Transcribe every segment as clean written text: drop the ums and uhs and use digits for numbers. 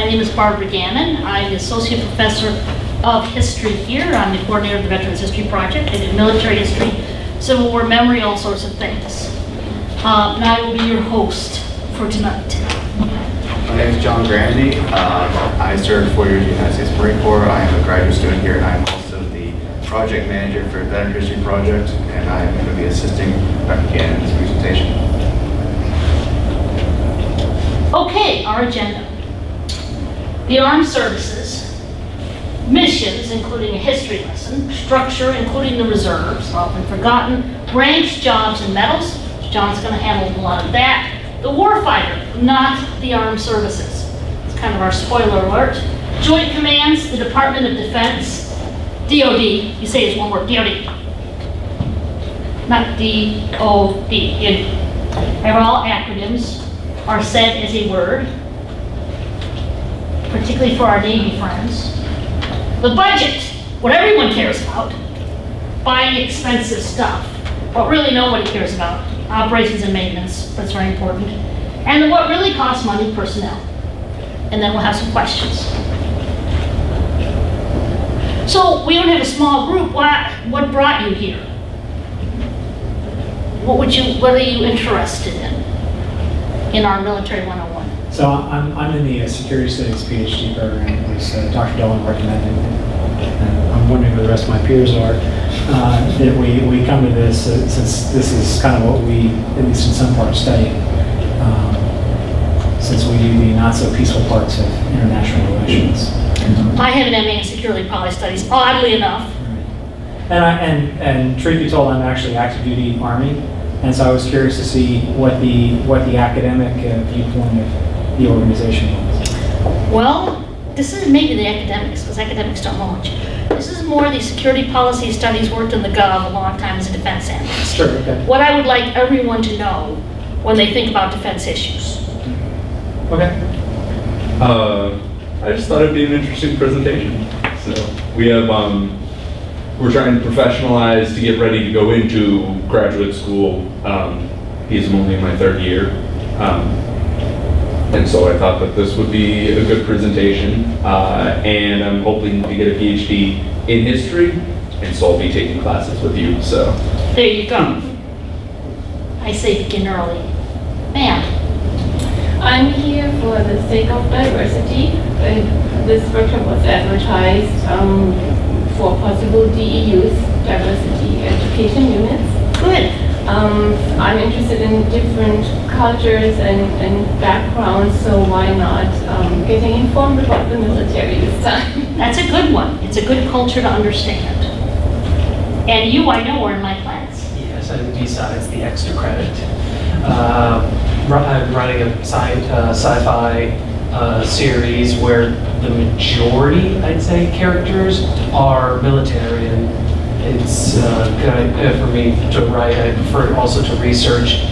My name is Barbara Gannon. I'm the Associate Professor of History here. I'm the coordinator of the Veterans History Project. I do military history, Civil War memory, all sorts of things. And I will be your host for tonight. My name is Grande. I served 4 years in the United States Marine Corps. I am a graduate student here, and I am also the project manager for the Veteran History Project, and I am going to be assisting Dr. Gannon in this presentation. Okay, our agenda. The Armed Services, missions, including a history lesson, structure, including the reserves, often forgotten, ranks, jobs, and medals. John's going to handle a lot of that. The Warfighter, not the Armed Services. It's kind of our spoiler alert. Joint Commands, the Department of Defense, DOD. You say it's one word, DOD. Not DOD. All acronyms are said as a word, particularly for our Navy friends. The budget, what everyone cares about, buying expensive stuff, what really nobody cares about, operations and maintenance, that's very important, and what really costs money, personnel. And then we'll have some questions. So we don't have a small group. What brought you here? What are you interested in our Military 101? So I'm in the Security Studies PhD program, as Dr. Dolan recommended, and I'm wondering who the rest of my peers are, that we come to this since this is kind of what we, at least in some part, study, since we do the not-so-peaceful parts of international relations. I have an MA in Security Policy Studies, oddly enough. And truth be told, I'm actually active duty Army, and so I was curious to see what the academic viewpoint of the organization was. Well, this is maybe the academics, because academics don't know much. This is more the Security Policy Studies, worked in the Gov a long time as a defense analyst. Sure, okay. What I would like everyone to know when they think about defense issues. Okay. I just thought it'd be an interesting presentation. So we have, we're trying to professionalize to get ready to go into graduate school. Because I'm only in my third year. And so I thought that this would be a good presentation. And I'm hoping to get a PhD in history. And so I'll be taking classes with you, so. There you go. I say begin early. Ma'am. I'm here for the sake of diversity. This workshop was advertised for possible DEUs, diversity education units. Good. I'm interested in different cultures and backgrounds, so why not getting informed about the military this time? That's a good one. It's a good culture to understand. And you, I know, are in my class. Yes, and besides the extra credit, I'm running a sci-fi series where the majority, I'd say, characters are military, and it's good for me to write. I prefer also to research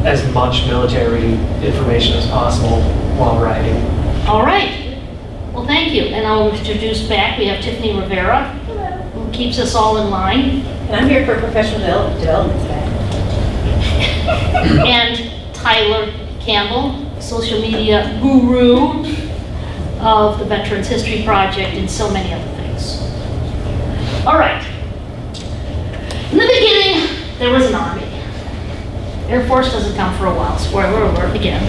as much military information as possible while writing. All right. Well, thank you. And I'll introduce back, we have Tiffany Rivera, who keeps us all in line. And I'm here for professional development today. And Tyler Campbell, social media guru of the Veterans History Project and so many other things. All right. In the beginning, there was an army. Air Force doesn't come for a while. Spoiler alert again.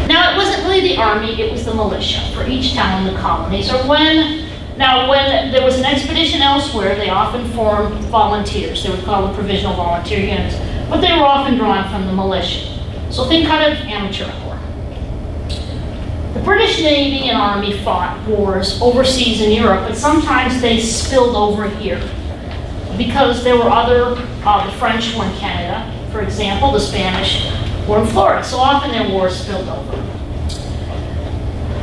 Now, it wasn't really the army, it was the militia for each town in the colonies. Or when there was an expedition elsewhere, they often formed volunteers. They were called the Provisional Volunteer Units, but they were often drawn from the militia. So think kind of amateur corps. The British Navy and Army fought wars overseas in Europe, but sometimes they spilled over here because there were the French were in Canada, for example, the Spanish were in Florida, so often their wars spilled over.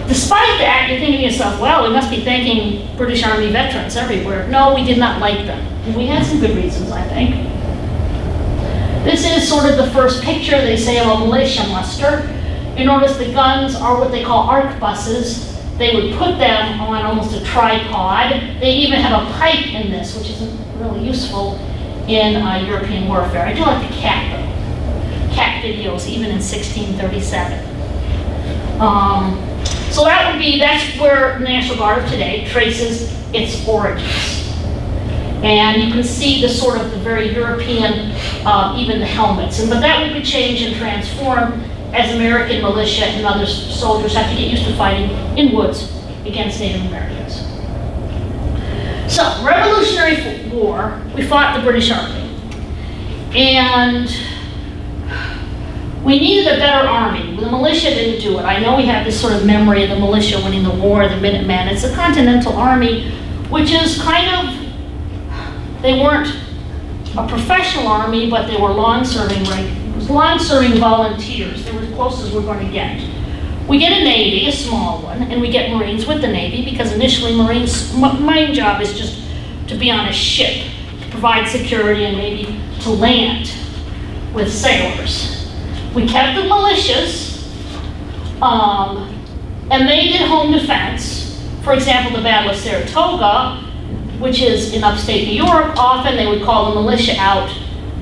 Despite that, you're thinking to yourself, well, we must be thanking British Army veterans everywhere. No, we did not like them. And we had some good reasons, I think. This is sort of the first picture, they say, of a militia muster. You notice the guns are what they call arquebuses. They would put them on almost a tripod. They even have a pipe in this, which isn't really useful in European warfare. I do like the cat, though. Cat videos, even in 1637. that's where the National Guard of today traces its origins. And you can see the sort of the very European, even the helmets. But that will be changed and transformed as American militia and other soldiers have to get used to fighting in woods against Native Americans. So, Revolutionary War, we fought the British Army. And we needed a better army. The militia didn't do it. I know we have this sort of memory of the militia winning the war, the Minutemen. It's the Continental Army, which is kind of, they weren't a professional army, but they were long-serving volunteers. They were as close as we're going to get. We get a Navy, a small one, and we get Marines with the Navy, because initially Marines, my job is just to be on a ship, to provide security and maybe to land with sailors. We kept the militias, and they did home defense. For example, the Battle of Saratoga, which is in upstate New York, often they would call the militia out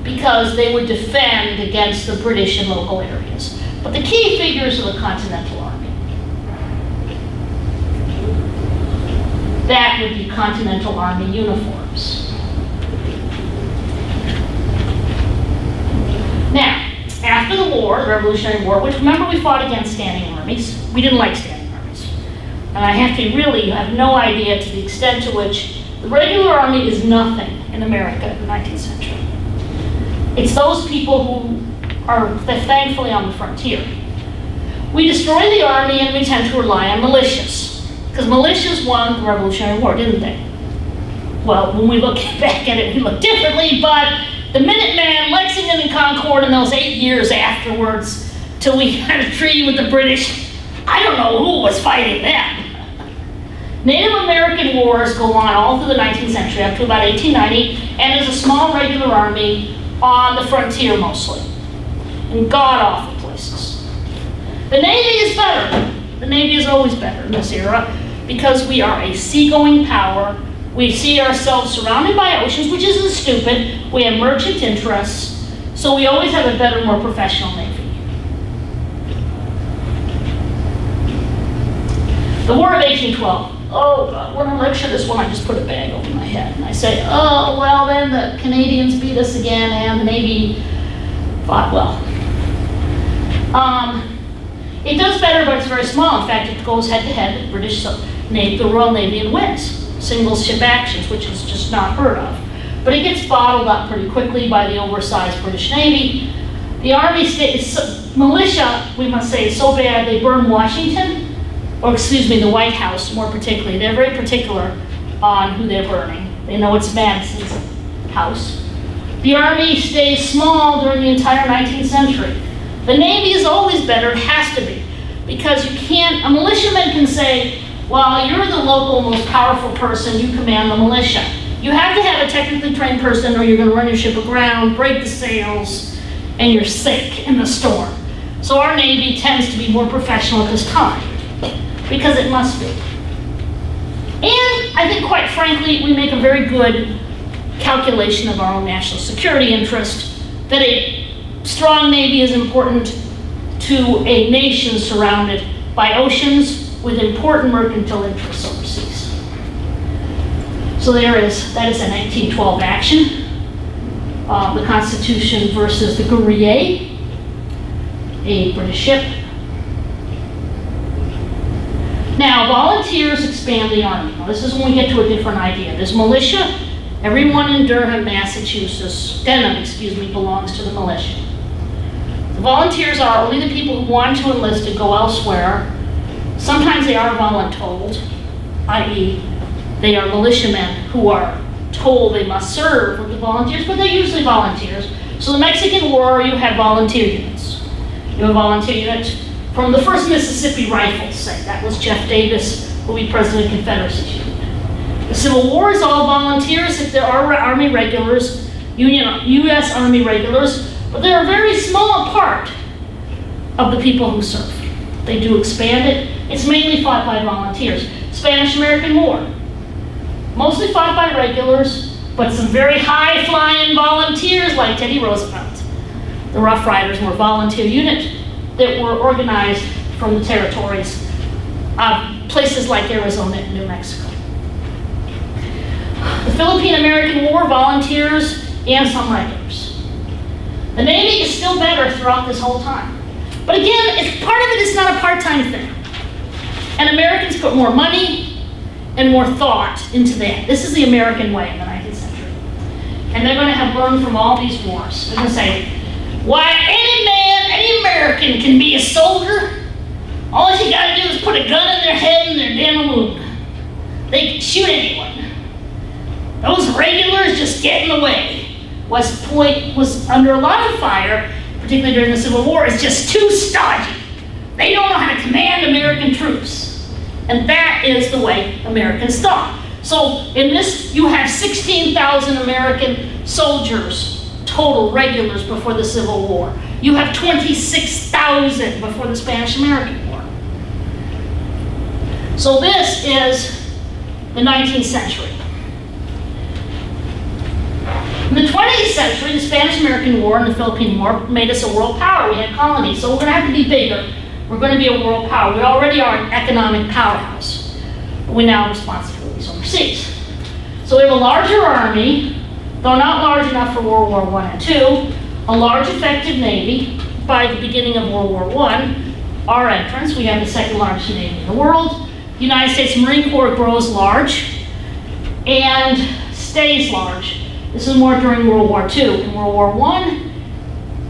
because they would defend against the British in local areas. But the key figures of the Continental Army. That would be Continental Army uniforms. Now, after the war, the Revolutionary War, which remember we fought against standing armies. We didn't like standing armies. And I have to really have no idea to the extent to which the regular army is nothing in America in the 19th century. It's those people who are thankfully on the frontier. We destroy the army and we tend to rely on militias. Because militias won the Revolutionary War, didn't they? Well, when we look back at it, we look differently, but the Minutemen, Lexington and Concord in those 8 years afterwards, till we had a treaty with the British, I don't know who was fighting them. Native American wars go on all through the 19th century, up to about 1890, and there's a small regular army on the frontier mostly, in god-awful places. The Navy is better. The Navy is always better in this era, because we are a seagoing power. We see ourselves surrounded by oceans, which isn't stupid. We have merchant interests, so we always have a better, more professional Navy. The War of 1812. Oh God, when I lecture this one, I just put a bag over my head and I say, oh, well then the Canadians beat us again and the Navy fought well. It does better, but it's very small. In fact, it goes head to head with British Navy, the Royal Navy, and wins. Single ship actions, which is just not heard of. But it gets bottled up pretty quickly by the oversized British Navy. The Army militia, we must say, is so bad they burn Washington, or excuse me, the White House more particularly. They're very particular on who they're burning. They know it's Madison's house. The Army stays small during the entire 19th century. The Navy is always better, it has to be, because you can't, a militiaman can say, well, you're the local most powerful person, you command the militia. You have to have a technically trained person or you're going to run your ship aground, break the sails, and you're sick in the storm. So our Navy tends to be more professional at this time, because it must be. And I think, quite frankly, we make a very good calculation of our own national security interest, that a strong Navy is important to a nation surrounded by oceans with important mercantile interests overseas. So that is a 1912 action. The Constitution versus the Guerrier, a British ship. Now, volunteers expand the Army. Now, this is when we get to a different idea. There's militia. Everyone in Denham, belongs to the militia. The volunteers are only the people who want to enlist and go elsewhere. Sometimes they are voluntold, i.e., they are militiamen who are told they must serve with the volunteers, but they're usually volunteers. So the Mexican War, you have volunteer units. You have a volunteer unit from the 1st Mississippi Rifles, say. That was Jeff Davis, who will be president of the Confederacy unit. The Civil War is all volunteers. If there are Army regulars, U.S. Army regulars, but they're a very small part of the people who serve. They do expand it. It's mainly fought by volunteers. Spanish-American War. Mostly fought by regulars, but some very high-flying volunteers like Teddy Roosevelt. The Rough Riders were a volunteer unit that were organized from the territories places like Arizona and New Mexico. The Philippine-American War, volunteers, and some regulars. The Navy is still better throughout this whole time. But again, part of it is not a part-time thing. And Americans put more money and more thought into that. This is the American way in the 19th century. And they're going to have learned from all these wars. They're going to say, why, any man, any American can be a soldier. All you got to do is put a gun in their head and they're damn alone. They can shoot anyone. Those regulars just get in the way. West Point was under a lot of fire, particularly during the Civil War. It's just too stodgy. They don't know how to command American troops. And that is the way Americans thought. So in this, you have 16,000 American soldiers, total regulars before the Civil War. You have 26,000 before the Spanish-American War. So this is the 19th century. In the 20th century, the Spanish-American War and the Philippine War made us a world power. We had colonies, so we're going to have to be bigger. We're going to be a world power. We already are an economic powerhouse. But we now have responsibilities overseas. So we have a larger army, though not large enough for World War I and II, a large effective Navy. By the beginning of World War I, our entrance, we have the second largest Navy in the world. The United States Marine Corps grows large and stays large. This is more during World War II. In World War I,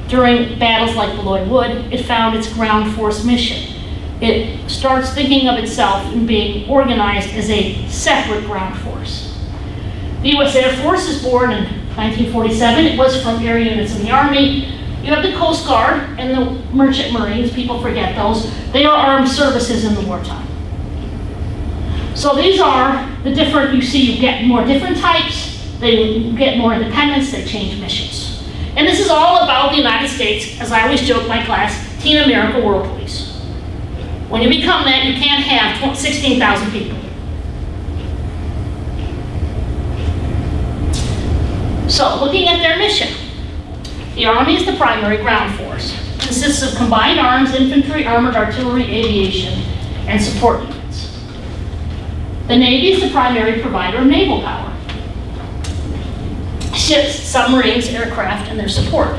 during battles like Belleau Wood, it found its ground force mission. It starts thinking of itself and being organized as a separate ground force. The U.S. Air Force is born in 1947. It was from air units in the Army. You have the Coast Guard and the Merchant Marines. People forget those. They are armed services in the wartime. So these are the different, you see, you get more different types. They get more independence, they change missions. And this is all about the United States, as I always joke in my class, Teen America World Police. When you become that, you can't have 16,000 people. So, looking at their mission, the Army is the primary ground force. It consists of combined arms, infantry, armored artillery, aviation, and support units. The Navy is the primary provider of naval power. Ships, submarines, aircraft, and their support.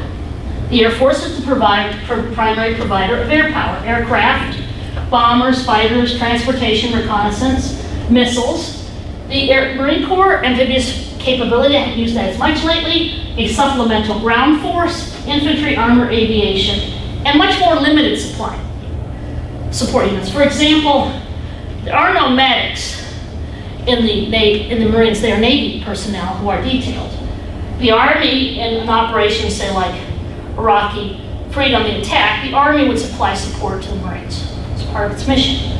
The Air Force is the primary provider of air power, aircraft, bombers, fighters, transportation, reconnaissance, missiles. The Marine Corps, amphibious capability, I haven't used that as much lately, a supplemental ground force, infantry, armor, aviation, and much more limited support units. For example, there are no medics in the Marines. They are Navy personnel who are detailed. The Army, in an operation, say like Iraqi freedom attack, the Army would supply support to the Marines as part of its mission.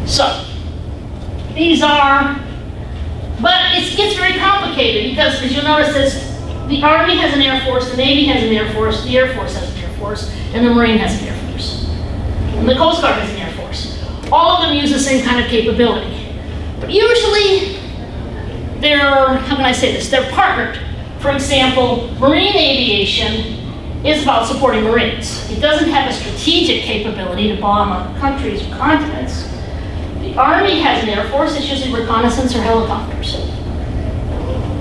So, these are, but it gets very complicated because, as you'll notice, the Army has an Air Force, the Navy has an Air Force, the Air Force has an Air Force, and the Marine has an Air Force. And the Coast Guard has an Air Force. All of them use the same kind of capability. But usually, they're, how can I say this, they're partnered. For example, Marine aviation is about supporting Marines. It doesn't have a strategic capability to bomb other countries or continents. The Army has an Air Force, it's usually reconnaissance or helicopters.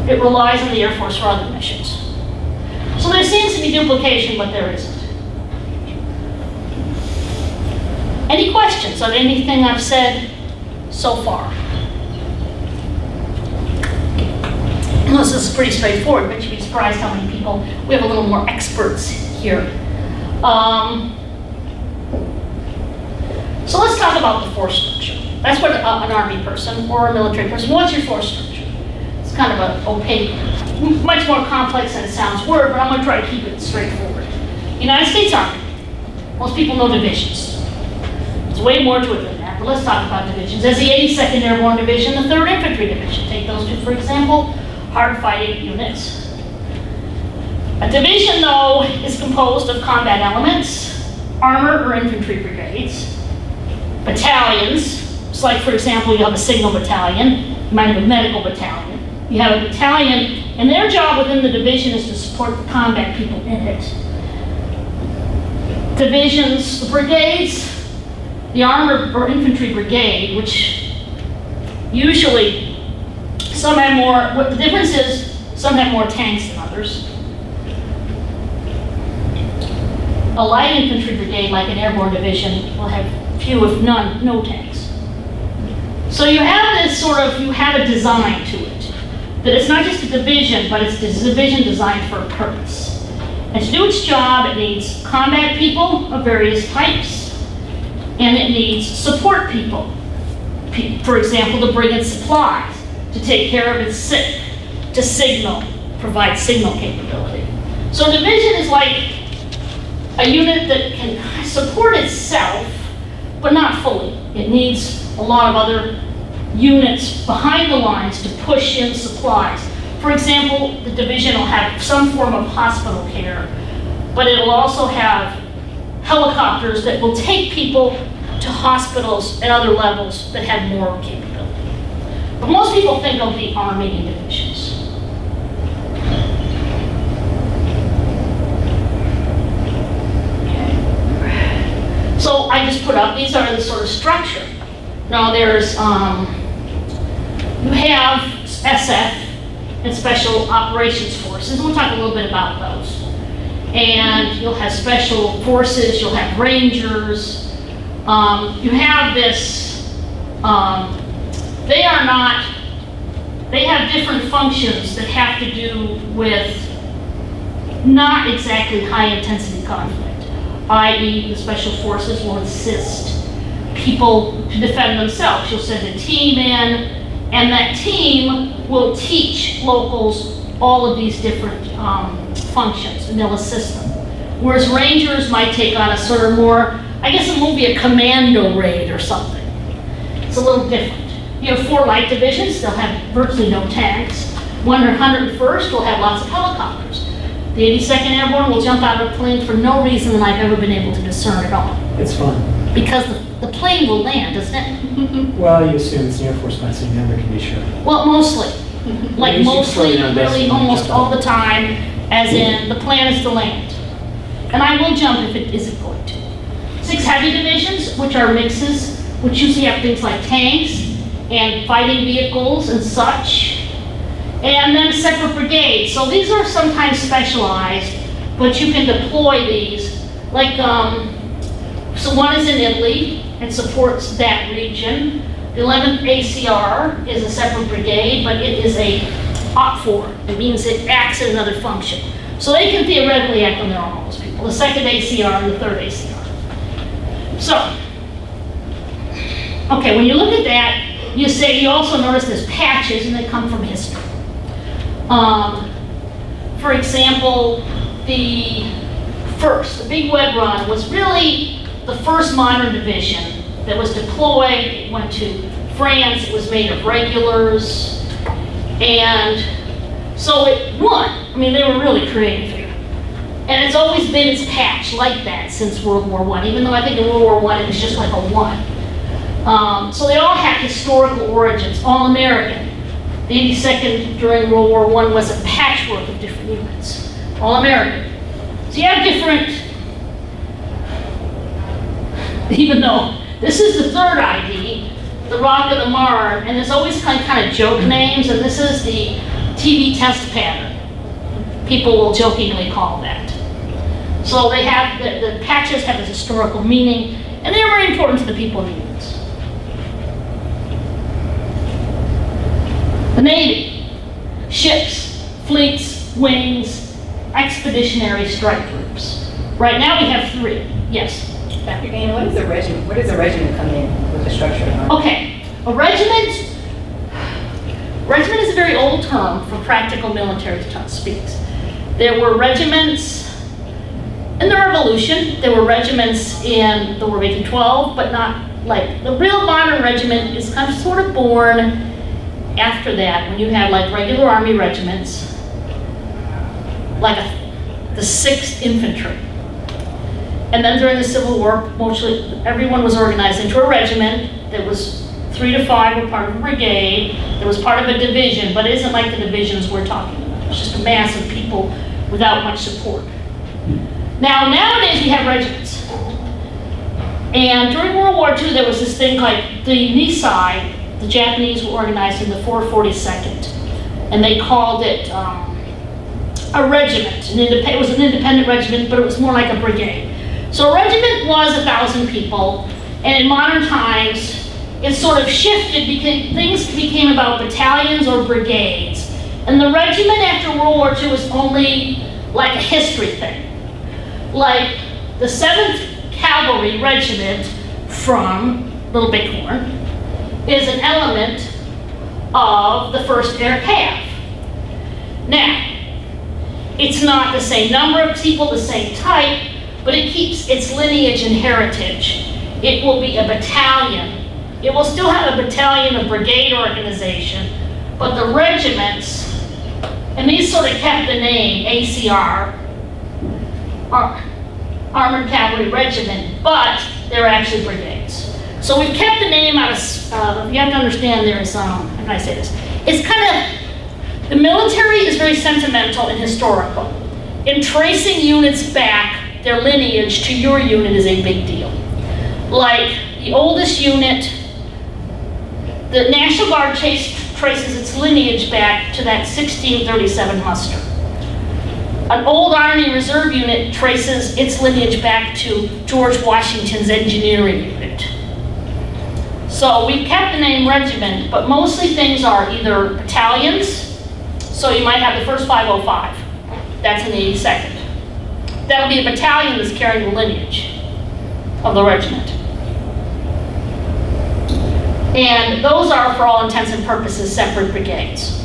It relies on the Air Force for other missions. So there seems to be duplication, but there isn't. Any questions on anything I've said so far? This is pretty straightforward, but you'd be surprised how many people, we have a little more experts here. So let's talk about the force structure. That's what an Army person or a military person, what's your force structure? It's kind of an opaque, much more complex than it sounds word, but I'm going to try to keep it straightforward. United States Army, most people know divisions. There's way more to it than that, but let's talk about divisions. There's the 82nd Airborne Division, the 3rd Infantry Division. Take those two, for example. Hard fighting units. A division, though, is composed of combat elements, armor or infantry brigades, battalions. It's like, for example, you have a signal battalion, you might have a medical battalion. You have a battalion, and their job within the division is to support the combat people in it. Divisions, the brigades, the armored or infantry brigade, which usually some have more, what the difference is, some have more tanks than others. A light infantry brigade, like an airborne division, will have few, if none, no tanks. So you have this sort of, you have a design to it. That it's not just a division, but it's a division designed for a purpose. And to do its job, it needs combat people of various types, and it needs support people. For example, to bring in supplies, to take care of its sick, to signal, provide signal capability. So a division is like a unit that can support itself, but not fully. It needs a lot of other units behind the lines to push in supplies. For example, the division will have some form of hospital care, but it'll also have helicopters that will take people to hospitals at other levels that have more capability. But most people think of the Army in divisions. So I just put up, these are the sort of structure. Now there's, you have SF and Special Operations Forces. We'll talk a little bit about those. And you'll have Special Forces, you'll have Rangers. You have this, they have different functions that have to do with not exactly high intensity conflict. I.e., the Special Forces will assist people to defend themselves. You'll send a team in, and that team will teach locals all of these different functions, and they'll assist them. Whereas Rangers might take on a sort of more, I guess it won't be a commando raid or something. It's a little different. You have 4 light divisions, they'll have virtually no tanks. 101st will have lots of helicopters. The 82nd Airborne will jump out of a plane for no reason that I've ever been able to discern at all. It's fun. Because the plane will land, doesn't it? Well, you assume it's the Air Force Base, so you never can be sure. Well, mostly. Like You should mostly, slow down, really Dustin, almost jump all out. the time, as in the plan is to land. And I will jump if it isn't going to. 6 heavy divisions, which are mixes, which usually have things like tanks and fighting vehicles and such. And then a separate brigade. So these are sometimes specialized, but you can deploy these. Like, so one is in Italy and supports that region. The 11th ACR is a separate brigade, but it is a OPFOR. It means it acts in another function. So they can theoretically act on their own, those people. The 2nd ACR and the 3rd ACR. So, okay, when you look at that, you say, you also notice there's patches and they come from history. For example, the Big Web Run was really the first modern division that was deployed. It went to France, it was made of regulars, and so it won. I mean, they were really creative here. And it's always been its patch like that since World War I, even though I think in World War I it was just like a 1. So they all have historical origins, all American. The 82nd during World War I was a patchwork of different units, all American. So you have different, even though this is the 3rd ID, the Rock of the Marne, and there's always kind of joke names, and this is the TV test pattern. People will jokingly call that. So they have, the patches have a historical meaning, and they're very important to the people in the units. The Navy, ships, fleets, wings, expeditionary strike groups. Right now we have 3, yes. Dr. Gannon, what is a regiment? Where does a regiment come in with the structure of the Army? Okay, a regiment is a very old term for practical military speaks. There were regiments in the Revolution, there were regiments in the War of 1812, but not like, the real modern regiment is kind of sort of born after that, when you had like regular Army regiments, like the 6th Infantry. And then during the Civil War, mostly everyone was organized into a regiment. There was 3 to 5 were part of a brigade. There was part of a division, but it isn't like the divisions we're talking about. It's just a mass of people without much support. Now, nowadays we have regiments. And during World War II, there was this thing like the Nisei, the Japanese were organized in the 442nd, and they called it a regiment. It was an independent regiment, but it was more like a brigade. So a regiment was 1,000 people, and in modern times, it sort of shifted because things became about battalions or brigades. And the regiment after World War II was only like a history thing. Like the 7th Cavalry Regiment from Little Bighorn is an element of the 1st Air Cav. Now, it's not the same number of people, the same type, but it keeps its lineage and heritage. It will be a battalion. It will still have a battalion, a brigade organization, but the regiments, and these sort of kept the name ACR, Armored Cavalry Regiment, but they're actually brigades. So we've kept the name out of, you have to understand there's, how can I say this? It's kind of, the military is very sentimental and historical. In tracing units back, their lineage to your unit is a big deal. Like the oldest unit, the National Guard traces its lineage back to that 1637 muster. An old Army Reserve unit traces its lineage back to George Washington's engineering unit. So we've kept the name regiment, but mostly things are either battalions. So you might have the 1st 505, that's in the 82nd. That'll be a battalion that's carrying the lineage of the regiment. And those are, for all intents and purposes, separate brigades.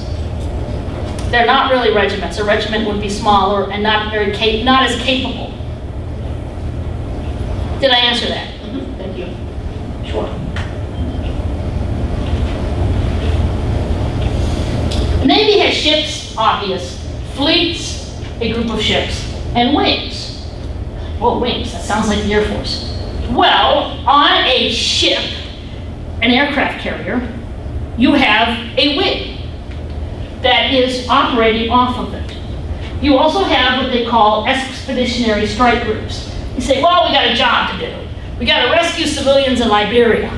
They're not really regiments. A regiment would be smaller and not as capable. Did I answer that? Mm-hmm. Thank you. Sure. The Navy has ships, obvious, fleets, a group of ships, and wings. Well, wings, that sounds like the Air Force. Well, on a ship, an aircraft carrier, you have a wing that is operating off of it. You also have what they call expeditionary strike groups. You say, well, we got a job to do. We got to rescue civilians in Liberia.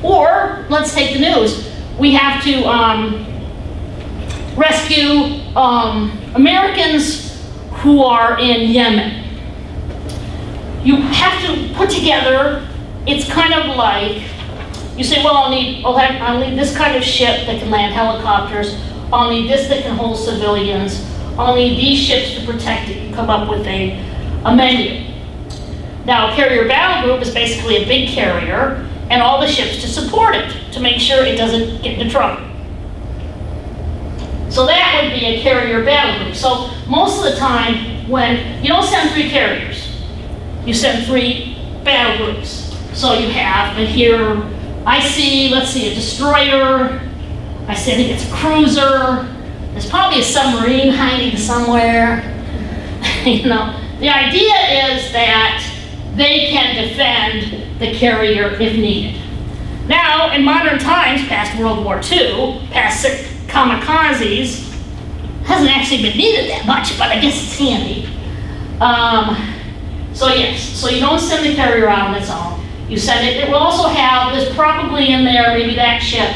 Or, let's take the news, we have to rescue Americans who are in Yemen. You have to put together, it's kind of like, you say, well, I'll need this kind of ship that can land helicopters. I'll need this that can hold civilians. I'll need these ships to protect it. You come up with a menu. Now, a carrier battle group is basically a big carrier and all the ships to support it, to make sure it doesn't get into trouble. So that would be a carrier battle group. So most of the time, when you don't send 3 carriers, you send 3 battle groups. So you have, and here, I see, let's see, a destroyer, I think it's a cruiser, there's probably a submarine hiding somewhere. You know, the idea is that they can defend the carrier if needed. Now, in modern times, past World War II, past kamikazes, hasn't actually been needed that much, but I guess it's handy. So yes, so you don't send the carrier out on its own. You send it, it will also have, there's probably in there, maybe that ship,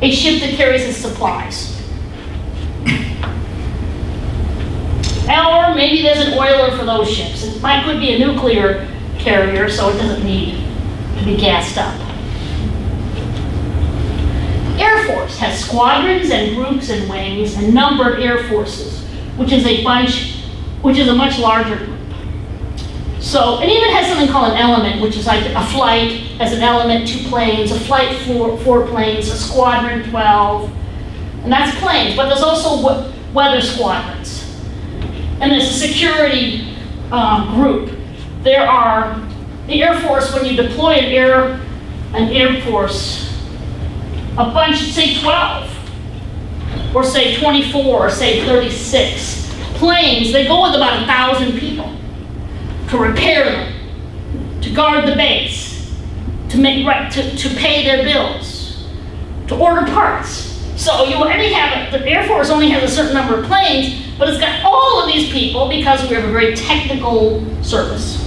a ship that carries its supplies. Or maybe there's an oiler for those ships. It could be a nuclear carrier, so it doesn't need to be gassed up. Air Force has squadrons and groups and wings and numbered air forces, which is a much larger group. So, and even has something called an element, which is like a flight as an element, 2 planes, a flight 4 planes, a squadron 12, and that's planes. But there's also weather squadrons, and there's a security group. There are the Air Force, when you deploy an Air Force, a bunch, say 12, or say 24, or say 36 planes, they go with about 1,000 people to repair them, to guard the base, to pay their bills, to order parts. So you only have, the Air Force only has a certain number of planes, but it's got all of these people because we have a very technical service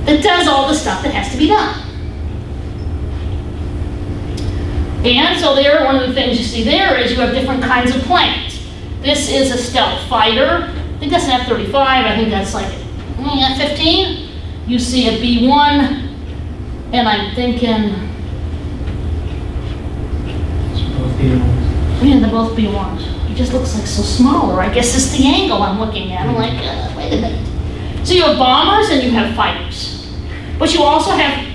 that does all the stuff that has to be done. And so there, one of the things you see there is you have different kinds of planes. This is a stealth fighter. I think that's an F-35. I think that's like F-15. You see a B-1, and I'm thinking, man, they're both B-1s. It just looks like so smaller. I guess it's the angle I'm looking at. I'm like, wait a minute. So you have bombers and you have fighters. But you also have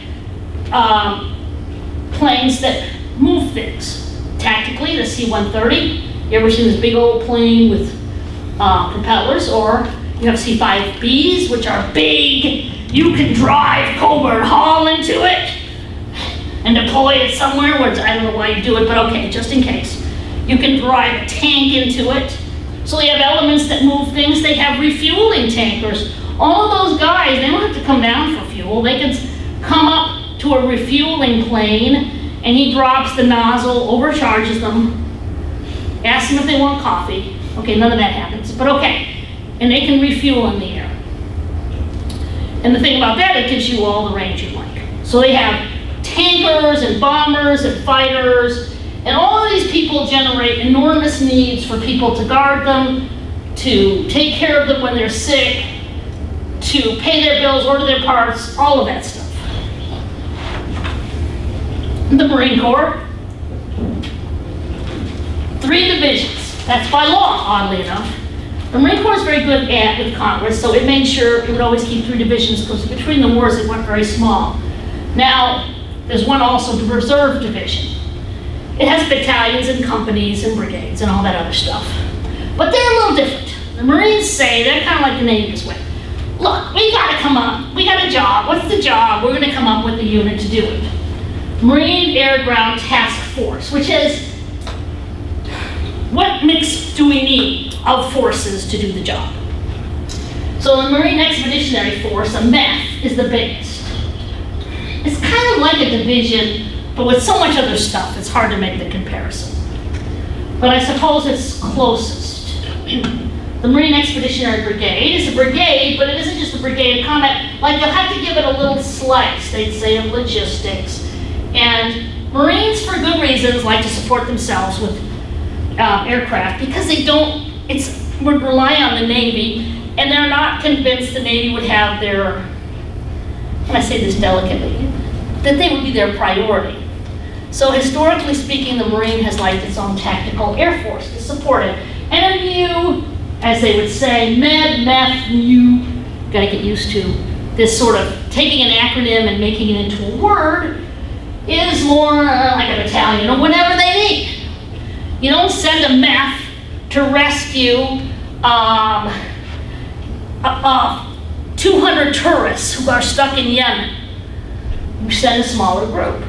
planes that move things. Tactically, the C-130. You ever seen this big old plane with propellers? Or you have C-5Bs, which are big. You can drive Coburn Hall into it and deploy it somewhere, which I don't know why you do it, but okay, just in case. You can drive a tank into it. So they have elements that move things. They have refueling tankers. All of those guys, they don't have to come down for fuel. They can come up to a refueling plane, and he drops the nozzle, overcharges them, asks them if they want coffee. Okay, none of that happens, but okay. And they can refuel in the air. And the thing about that, it gives you all the range you like. So they have tankers and bombers and fighters, and all of these people generate enormous needs for people to guard them, to take care of them when they're sick, to pay their bills, order their parts, all of that stuff. The Marine Corps, 3 divisions. That's by law, oddly enough. The Marine Corps is very good with Congress, so it made sure it would always keep 3 divisions, because between the wars it went very small. Now, there's one also, the Reserve Division. It has battalions and companies and brigades and all that other stuff. But they're a little different. The Marines say, they're kind of like the Navy this way. Look, we gotta come up, we got a job. What's the job? We're gonna come up with a unit to do it. Marine Air Ground Task Force, which is, what mix do we need of forces to do the job? So the Marine Expeditionary Force, a MEF, is the biggest. It's kind of like a division, but with so much other stuff, it's hard to make the comparison. But I suppose it's closest. The Marine Expeditionary Brigade is a brigade, but it isn't just a brigade of combat. Like, you'll have to give it a little slice, they'd say, of logistics. And Marines, for good reasons, like to support themselves with aircraft, because they don't, would rely on the Navy, and they're not convinced the Navy would have their, and I say this delicately, that they would be their priority. So historically speaking, the Marine has liked its own tactical air force to support it. And a MEU, as they would say, MED, MEF, MEU, gotta get used to this sort of taking an acronym and making it into a word, is more like a battalion or whatever they need. You don't send a MEF to rescue 200 tourists who are stuck in Yemen. You send a smaller group.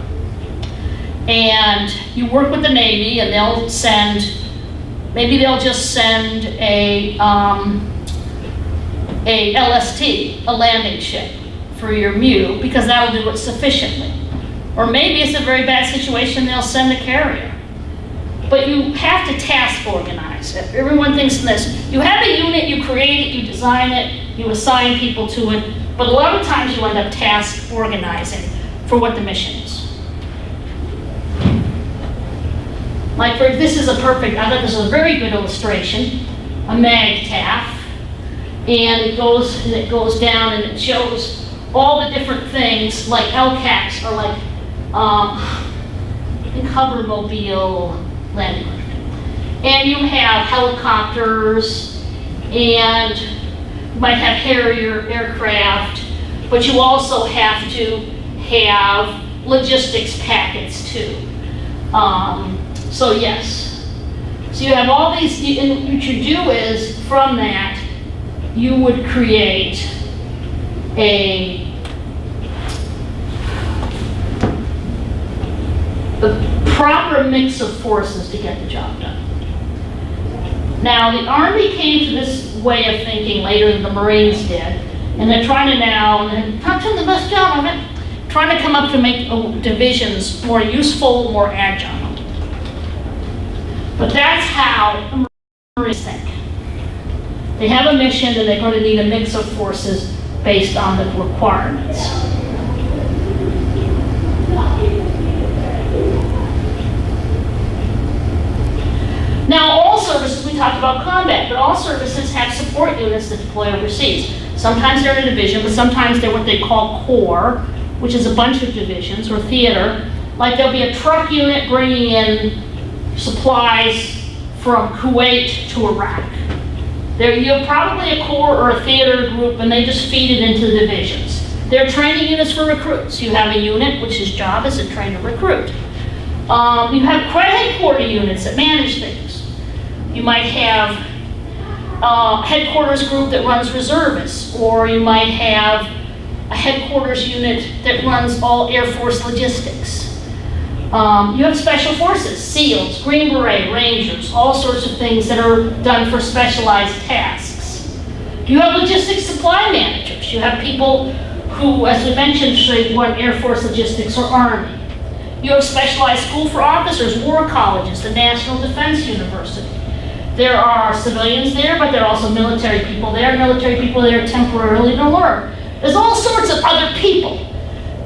And you work with the Navy, and they'll send, maybe they'll just send a LST, a landing ship, for your MEU, because that'll do it sufficiently. Or maybe it's a very bad situation, they'll send a carrier. But you have to task organize. Everyone thinks in this. You have a unit, you create it, you design it, you assign people to it, but a lot of times you end up task organizing for what the mission is. Like, this is a perfect, I thought this was a very good illustration, a MAGTAF, and it goes down and it shows all the different things, like LCACs, or like, I think hovermobile landing. And you have helicopters, and you might have Harrier aircraft, but you also have to have logistics packets too. So yes, so you have all these, and what you do is, from that, you would create the proper mix of forces to get the job done. Now, the Army came to this way of thinking later than the Marines did, and they're trying to now, and they're not doing the best job of it, trying to come up to make divisions more useful, more agile. But that's how the Marines think. They have a mission, and they're going to need a mix of forces based on the requirements. Now, all services, we talked about combat, but all services have support units that deploy overseas. Sometimes they're in a division, but sometimes they're what they call corps, which is a bunch of divisions, or theater. Like there'll be a truck unit bringing in supplies from Kuwait to Iraq. You have probably a corps or a theater group, and they just feed it into the divisions. They're training units for recruits. You have a unit which his job is to train a recruit. You have headquarter units that manage things. You might have a headquarters group that runs reservists, or you might have a headquarters unit that runs all Air Force logistics. You have special forces, SEALs, Green Beret, Rangers, all sorts of things that are done for specialized tasks. You have logistics supply managers. You have people who, as we mentioned, should run Air Force logistics or Army. You have specialized school for officers, war colleges, the National Defense University. There are civilians there, but there are also military people there temporarily to learn. There's all sorts of other people.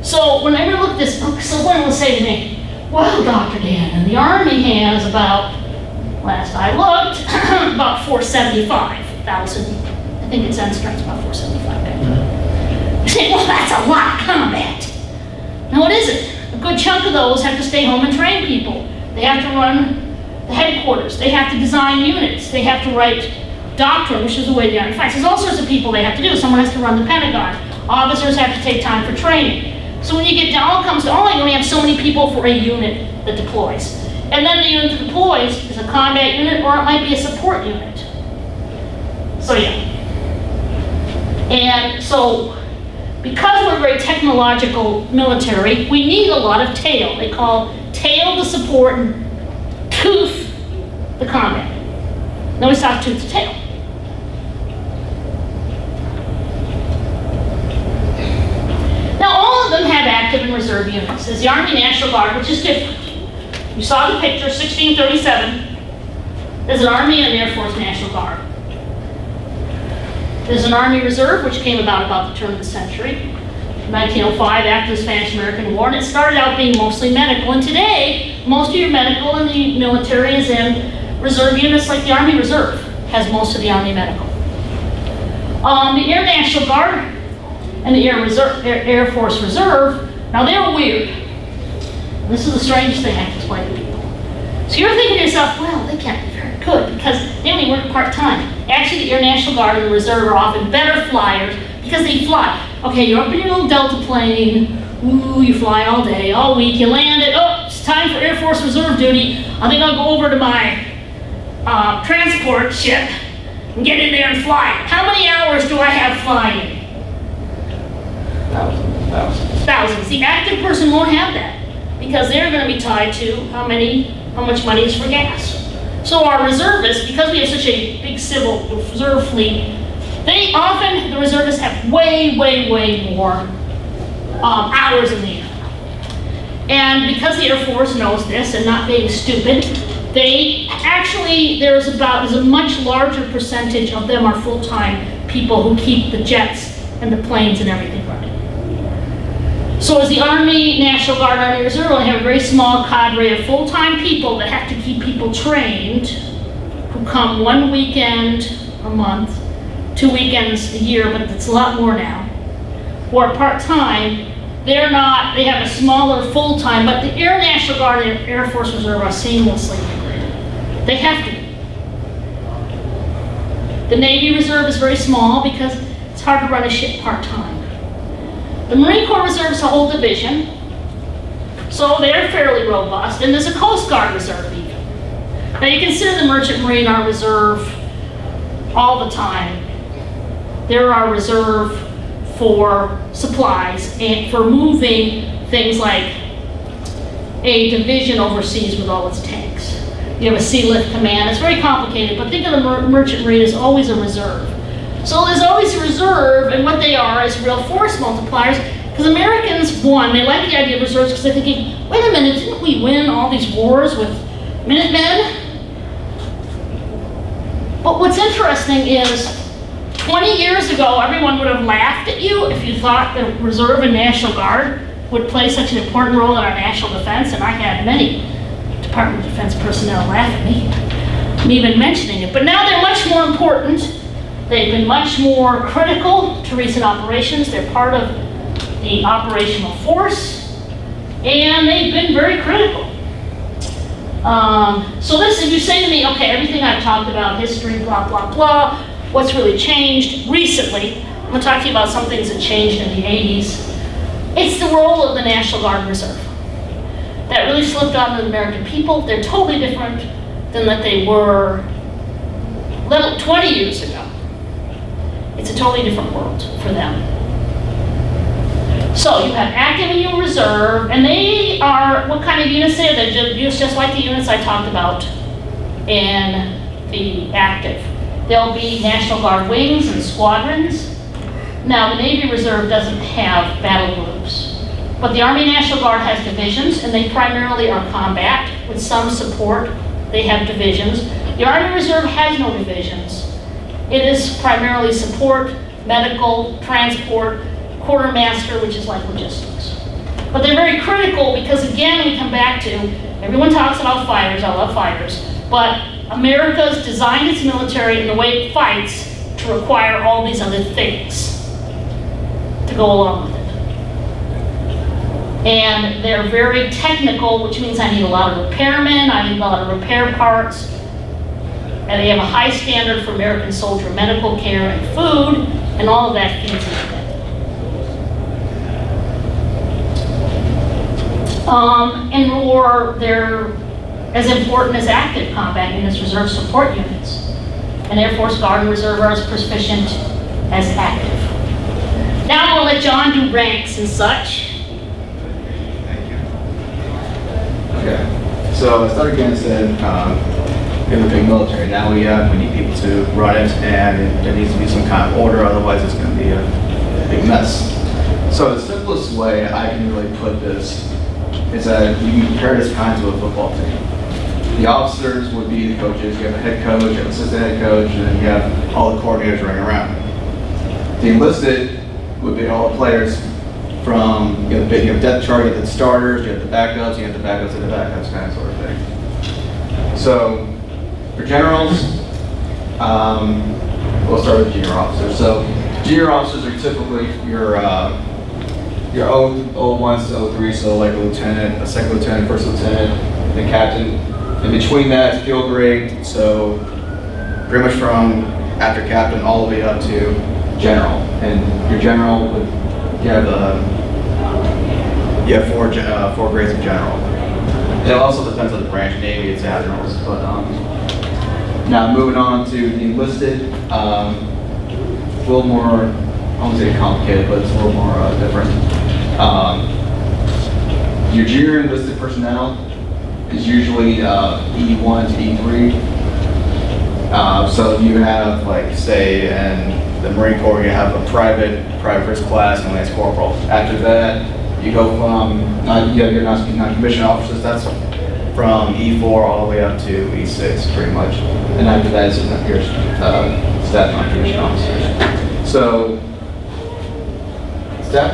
So when I look at this, someone will say to me, well, Dr. Gannon, the Army has about, last I looked, about 475,000. I think its end strength's about 475,000. You say, well, that's a lot of combat. No, it isn't. A good chunk of those have to stay home and train people. They have to run the headquarters. They have to design units. They have to write doctrine, which is the way the Army fights. There's all sorts of people they have to do. Someone has to run the Pentagon. Officers have to take time for training. So when you get down, all comes to all, you only have so many people for a unit that deploys. And then the unit that deploys is a combat unit, or it might be a support unit. So yeah. And so, because we're very technological military, we need a lot of tail. They call tail the support and tooth the combat. Now we talk tooth to tail. Now all of them have active and reserve units. There's the Army National Guard, which is different. You saw the picture, 1637. There's an Army and Air Force National Guard. There's an Army Reserve, which came about the turn of the century, 1905, after the Spanish-American War, and it started out being mostly medical. And today, most of your medical in the military is in reserve units, like the Army Reserve has most of the Army medical. The Air National Guard and the Air Force Reserve, now they're weird. This is the strangest thing I have to explain to people. So you're thinking to yourself, well, they can't be very good because they only work part-time. Actually, the Air National Guard and the Reserve are often better flyers because they fly. Okay, you're up in your little Delta plane. Ooh, you fly all day, all week. You land it. Oh, it's time for Air Force Reserve duty. I think I'll go over to my transport ship and get in there and fly. How many hours do I have flying? Thousands. The active person won't have that because they're going to be tied to how much money is for gas. So our reservists, because we have such a big civil reserve fleet, the reservists have way more hours in the air. And because the Air Force knows this and not being stupid, there's a much larger percentage of them are full-time people who keep the jets and the planes and everything running. So as the Army, National Guard, Army Reserve only have a very small cadre of full-time people that have to keep people trained, who come one weekend a month, 2 weekends a year, but it's a lot more now, who are part-time. They have a smaller full-time, but the Air National Guard and Air Force Reserve are seamlessly integrated. They have to be. The Navy Reserve is very small because it's hard to run a ship part-time. The Marine Corps Reserve is a whole division, so they're fairly robust, and there's a Coast Guard Reserve even. Now you consider the Merchant Marine our reserve all the time. They're our reserve for supplies and for moving things like a division overseas with all its tanks. You have a Sea Lift Command. It's very complicated, but think of the Merchant Marine as always a reserve. So there's always a reserve, and what they are is real force multipliers, because Americans, they like the idea of reserves because they're thinking, wait a minute, didn't we win all these wars with Minutemen? But what's interesting is 20 years ago, everyone would have laughed at you if you thought the Reserve and National Guard would play such an important role in our national defense, and I had many Department of Defense personnel laugh at me even mentioning it. But now they're much more important. They've been much more critical to recent operations. They're part of the operational force, and they've been very critical. So this, if you say to me, okay, everything I've talked about, history, blah, blah, blah, what's really changed recently, I'm going to talk to you about some things that changed in the 80s. It's the role of the National Guard and Reserve. That really slipped onto the American people. They're totally different than that they were 20 years ago. It's a totally different world for them. So you have active and your reserve, and they are, what kind of units they are? They're just like the units I talked about in the active. There'll be National Guard wings and squadrons. Now, the Navy Reserve doesn't have battle groups, but the Army National Guard has divisions, and they primarily are combat with some support. They have divisions. The Army Reserve has no divisions. It is primarily support, medical, transport, quartermaster, which is like logistics. But they're very critical because, again, we come back to, everyone talks about fighters, I love fighters, but America's designed its military in the way it fights to require all these other things to go along with it. And they're very technical, which means I need a lot of repairmen, I need a lot of repair parts, and they have a high standard for American soldier medical care and food, and all of that feeds into that. They're as important as active combat units, reserve support units. And Air Force Guard and Reserve are as proficient as active. Now I'm going to let John do ranks and such. Thank you. Okay, so I started Gannon, we have a big military. Now we need people to run it, and there needs to be some kind of order, otherwise it's going to be a big mess. So the simplest way I can really put this is that you can compare this kind to a football team. The officers would be the coaches. You have a head coach, you have an assistant head coach, and then you have all the coordinators running around. The enlisted would be all the players from, you have depth chart, you have the starters, you have the backups, you have the backups of the backups, kind of sort of thing. So for generals, we'll start with junior officers. So junior officers are typically your 01s to 03, so like a lieutenant, a second lieutenant, first lieutenant, and captain. In between that, it's field grade, so pretty much from after captain all the way up to general. And your general would, you have four grades of general. It also depends on the branch. Navy, it's admirals. But now moving on to the enlisted, a little more, I won't say complicated, but it's a little more different. Your junior enlisted personnel is usually E1 to E3. So you have, like, say, in the Marine Corps, you have a private first class, and lance corporal. After that, you go from, you're non-commissioned officers, that's from E4 all the way up to E6, pretty much. And after that is your staff non-commissioned officers. So, staff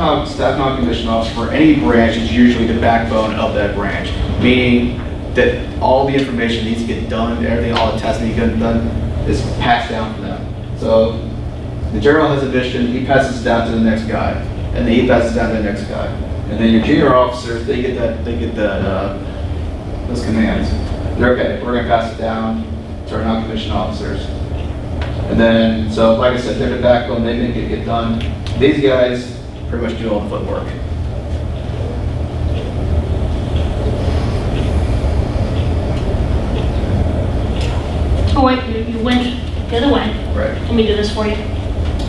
non-commissioned officer for any branch is usually the backbone of that branch, meaning that all the information needs to get done, everything, all the testing needs to get done is passed down to them. So the general has a vision, he passes it down to the next guy, and then he passes it down to the next guy. And then your junior officers, they get those commands. They're okay, we're gonna pass it down to our non-commissioned officers. And then, so like I said, they're the backbone, they make it get done. These guys pretty much do all the footwork. Oh wait, you went the other way. Right. Let me do this for you.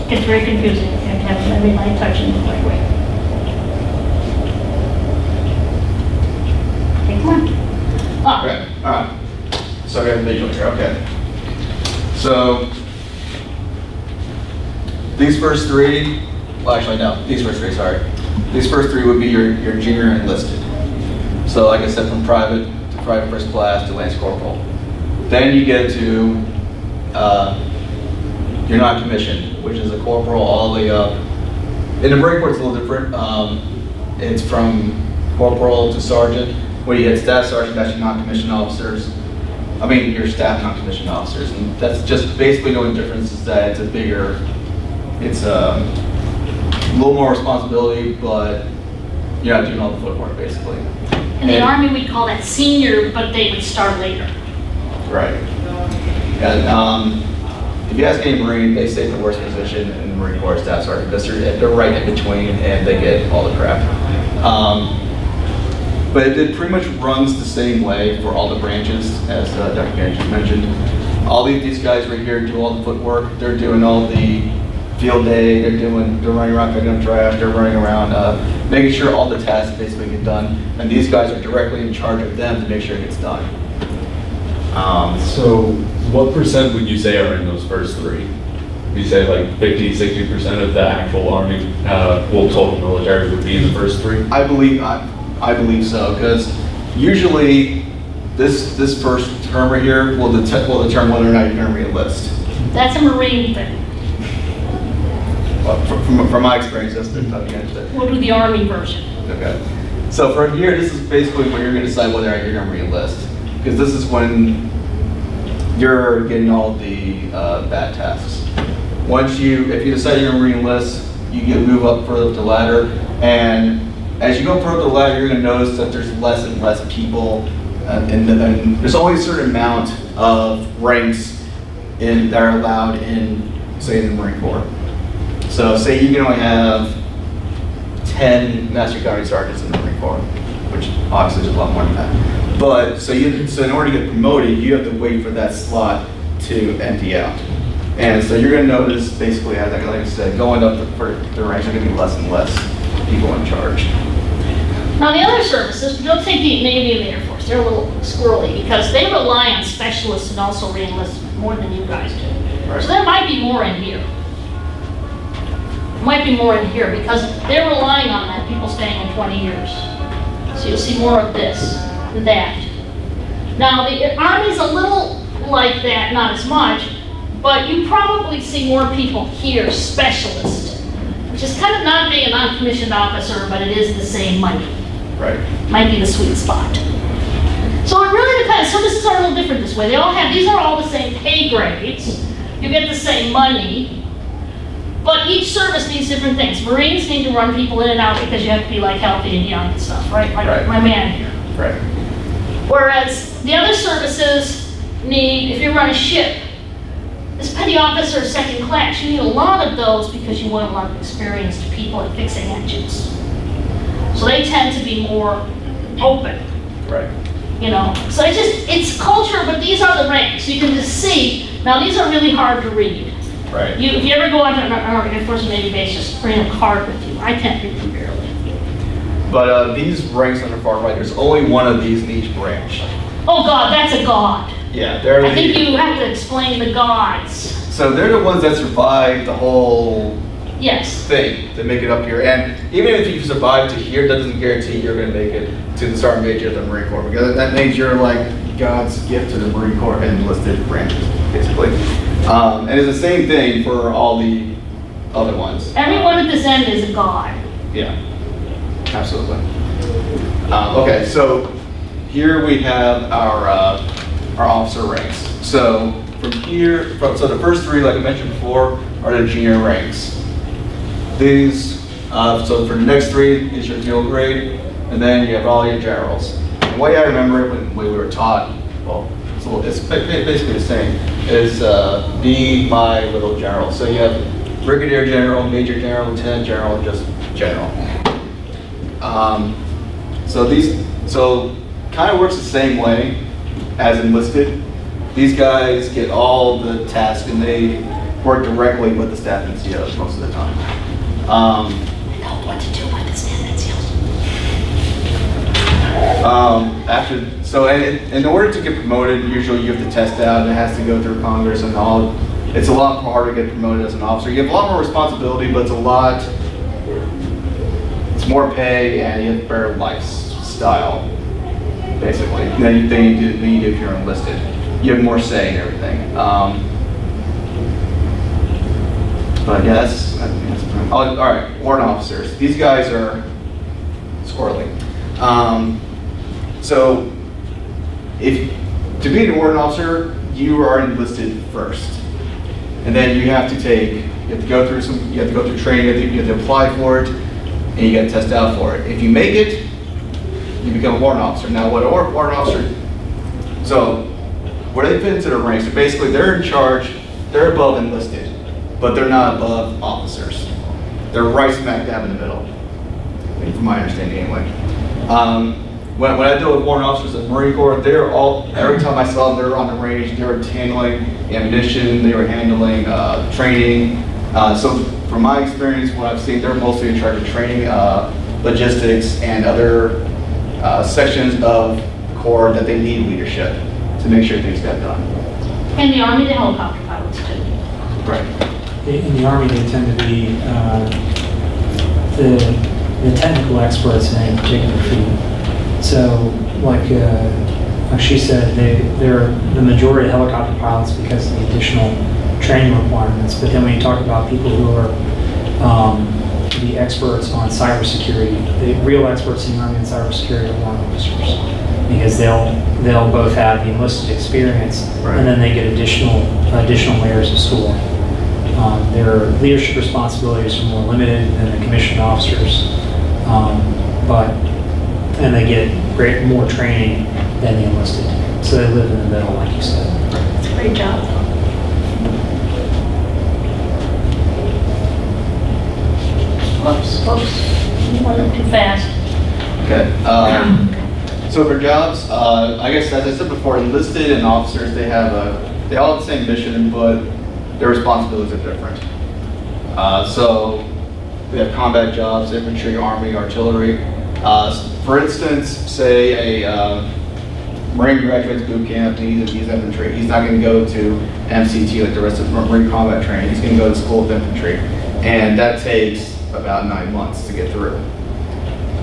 It's very confusing. You have to have everybody touching the right way. Okay, come on. Up. Okay, all right. So we have a visual here, okay. So these first three, well actually no, these first three, sorry. These first three would be your junior enlisted. So like I said, from private to private first class to lance corporal. Then you get to you're not commissioned, which is a corporal all the way up. In the Marine Corps, it's a little different. It's from corporal to sergeant. When you get staff sergeant, that's your non-commissioned officers. I mean, your staff non-commissioned officers, and that's just basically the only difference is that it's a little more responsibility, but you're not doing all the footwork basically. In the Army, we'd call that senior, but they would start later. Right. And if you ask any Marine, they stay in the worst position in the Marine Corps staff sergeant because they're right in between and they get all the crap. But it pretty much runs the same way for all the branches, as Dr. Gannon just mentioned. All these guys right here do all the footwork. They're doing all the field day. They're running around picking up trash. They're running around making sure all the tasks basically get done. And these guys are directly in charge of them to make sure it gets done. So what percent would you say are in those first three? Would you say like 50, 60% of the actual Army, total military would be in the first three? I believe so, because usually this first term right here will determine whether or not you're going to re-enlist. That's a Marine thing. Well, from my experience, that's the tough answer. We'll do the Army version. Okay. So from here, this is basically when you're going to decide whether or not you're going to re-enlist, because this is when you're getting all the bad tasks. If you decide you're going to re-enlist, you move up further up the ladder, and as you go further up the ladder, you're going to notice that there's less and less people, and there's only a certain amount of ranks that are allowed in, say, the Marine Corps. So say you can only have 10 Master Guardian Sergeants in the Marine Corps, which obviously is a lot more than that. But so in order to get promoted, you have to wait for that slot to empty out. And so you're going to notice basically, as like I said, going up the ranks, are going to be less and less people in charge. Now, the other services, don't take the Navy and the Air Force. They're a little squirrely because they rely on specialists and also re-enlistment more than you guys do. Right. So there might be more in here. Might be more in here because they're relying on that, people staying in 20 years. So you'll see more of this than that. Now, the Army's a little like that, not as much, but you probably see more people here, specialists, which is kind of not being a non-commissioned officer, but it is the same money. Right. Might be the sweet spot. So it really depends. Services are a little different this way. These are all the same pay grades. You get the same money, but each service needs different things. Marines need to run people in and out because you have to be like healthy and young and stuff, right? Like Right. my man here. Right. Whereas the other services need, if you run a ship, as petty officer, second class, you need a lot of those because you want a lot of experienced people at fixing engines. So they tend to be more open, Right. you know. So it's culture, but these are the ranks. You can just see, now these are really hard to read. Right. If you ever go out to an Air Force or Navy base, just bring a card with you. I can't read them barely. But these ranks on the far right, there's only one of these in each branch. Oh God, that's a god. Yeah, they're I think you have to explain the gods. So they're the ones that survived the whole Yes. thing to make it up here. And even if you survive to here, that doesn't guarantee you're going to make it to the Sergeant Major of the Marine Corps, because that means you're like God's gift to the Marine Corps enlisted branches, basically. And it's the same thing for all the other ones. Everyone at this end is a god. Yeah, absolutely. Okay, so here we have our officer ranks. So from here, so the first three, like I mentioned before, are the junior ranks. These, so for the next three is your field grade, and then you have all your generals. The way I remember it when we were taught, well, it's basically the same, is be my little general. So you have brigadier general, major general, lieutenant general, and just general. So kind of works the same way as enlisted. These guys get all the tasks and they work directly with the staff NCOs most of the time. I know what to do by the stand NCOs. In order to get promoted, usually you have to test out. It has to go through Congress and all. It's a lot harder to get promoted as an officer. You have a lot more responsibility, but it's more pay and you have a better lifestyle, basically, than you do if you're enlisted. You have more say in everything. But yeah, I think that's pretty. Oh, all right, warrant officers. These guys are squirrely. So, to be a warrant officer, you are enlisted first, and then you have to go through training. You have to apply for it, and you got to test out for it. If you make it, you become a warrant officer. Now, what a warrant officer? So, where they fit into the ranks? So basically, they're in charge. They're above enlisted, but they're not above officers. They're right smack dab in the middle, from my understanding anyway. When I deal with warrant officers in the Marine Corps, every time I saw them, they were on the range, they were handling ammunition, they were handling training. So from my experience, what I've seen, they're mostly in charge of training, logistics, and other sections of the Corps that they need leadership to make sure things get done. And the Army, the helicopter pilots too. Right. In the Army, they tend to be the technical experts in any particular field. So, like she said, they're the majority of helicopter pilots because of the additional training requirements. But then when you talk about people who are the experts on cybersecurity, the real experts in the Army and cybersecurity are warrant officers, because they'll both have the enlisted experience, Right. and then they get additional layers of schooling. Their leadership responsibilities are more limited than the commissioned officers, and they get more training than the enlisted. So they live in the middle, like you said. It's a great job. Whoops. You went too fast. Okay. So for jobs, I guess as I said before, enlisted and officers, they all have the same mission, but their responsibilities are different. So we have combat jobs, infantry, army, artillery. For instance, say a Marine graduates boot camp, he's infantry. He's not going to go to MCT like the rest of Marine combat training. He's going to go to school of infantry, and that takes about 9 months to get through.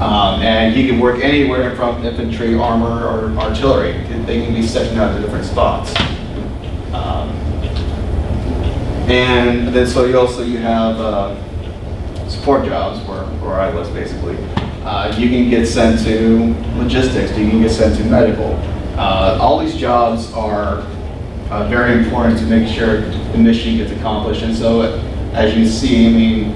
And he can work anywhere from infantry, armor, or artillery. They can be sectioned out to different spots. And then so you have support jobs where I was basically. You can get sent to logistics, you can get sent to medical. All these jobs are very important to make sure the mission gets accomplished. And so as you see, I mean,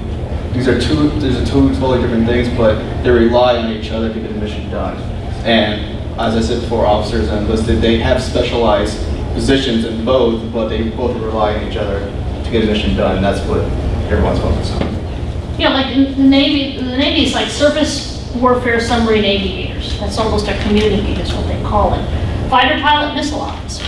these are two totally different things, but they rely on each other to get the mission done. And as I said before, officers and enlisted, they have specialized positions in both, but they both rely on each other to get the mission done. And that's what everyone's focused on. Yeah, like in the Navy is like surface warfare submarine aviators. That's almost a community, is what they call it. Fighter pilot, missile officer.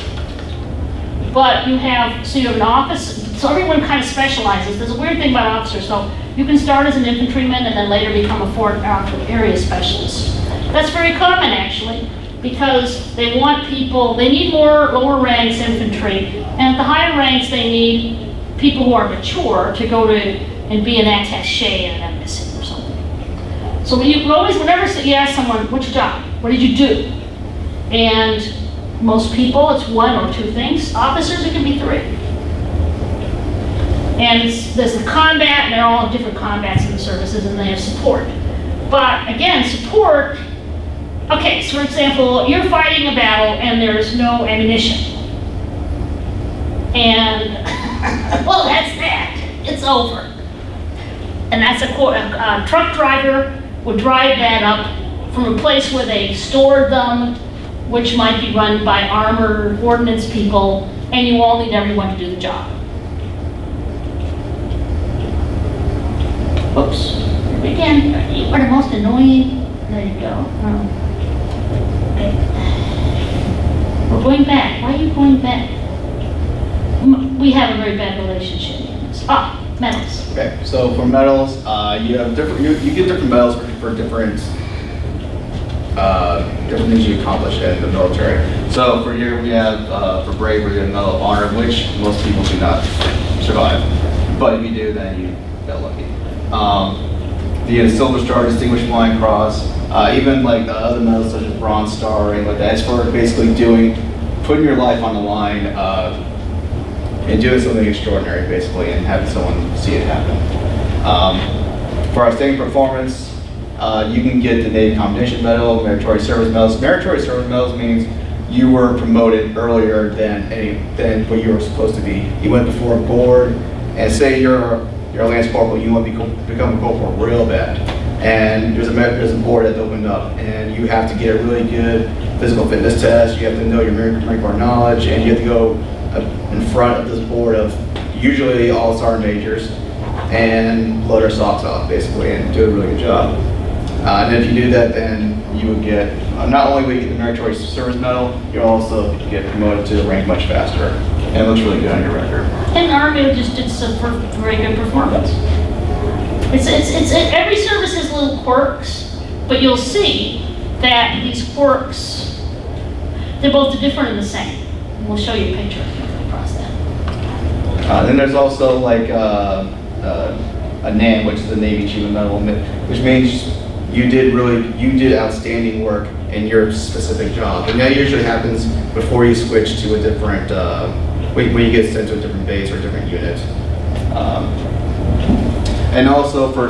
But you have an office, so everyone kind of specializes. There's a weird thing about officers. So you can start as an infantryman and then later become a foreign area specialist. That's very common actually, because they need more lower ranks infantry, and at the higher ranks they need people who are mature to go to and be an attaché in an embassy or something. So whenever you ask someone, what's your job? What did you do? And most people, it's one or two things. Officers, it can be three. And there's the combat, and they're all different combats in the services, and they have support. But again, support, okay, so for example, you're fighting a battle and there's no ammunition. And, well, that's that. It's over. And that's a truck driver would drive that up from a place where they stored them, which might be run by armored ordnance people, and you all need everyone to do the job. Oops. Again, you are the most annoying. There you go. Okay. We're going back. Why are you going back? We have a very bad relationship. Medals. Okay, so for medals, you have you get different medals for different things you accomplish in the military. So for here we have for bravery a Medal of Honor, which most people do not survive. But if you do, then you got lucky. The Silver Star, Distinguished Flying Cross, even like the other medals such as Bronze Star and like that. It's for basically putting your life on the line and doing something extraordinary, basically, and having someone see it happen. For outstanding performance, you can get the Navy Commendation Medal, Meritorious Service Medals. Meritorious Service Medals means you were promoted earlier than what you were supposed to be. You went before a board, and say you're a Lance Corporal, you want to become a Corporal real bad, and there's a board that's opened up, and you have to get a really good physical fitness test, you have to know your Marine Corps knowledge, and you have to go in front of this board of usually all sergeant majors and blow their socks off, basically, and do a really good job. And if you do that, then you would get, not only will you get the Meritorious Service Medal, you'll also get promoted to the rank much faster. And it looks really good on your record. And Army just did some very good performance. Every service has little quirks, but you'll see that these quirks, they're both different and the same. We'll show you a picture across that. Then there's also like a NAM, which is the Navy Achievement Medal, which means you did outstanding work in your specific job. And that usually happens before you switch to a different, when you get sent to a different base or a different unit. And also for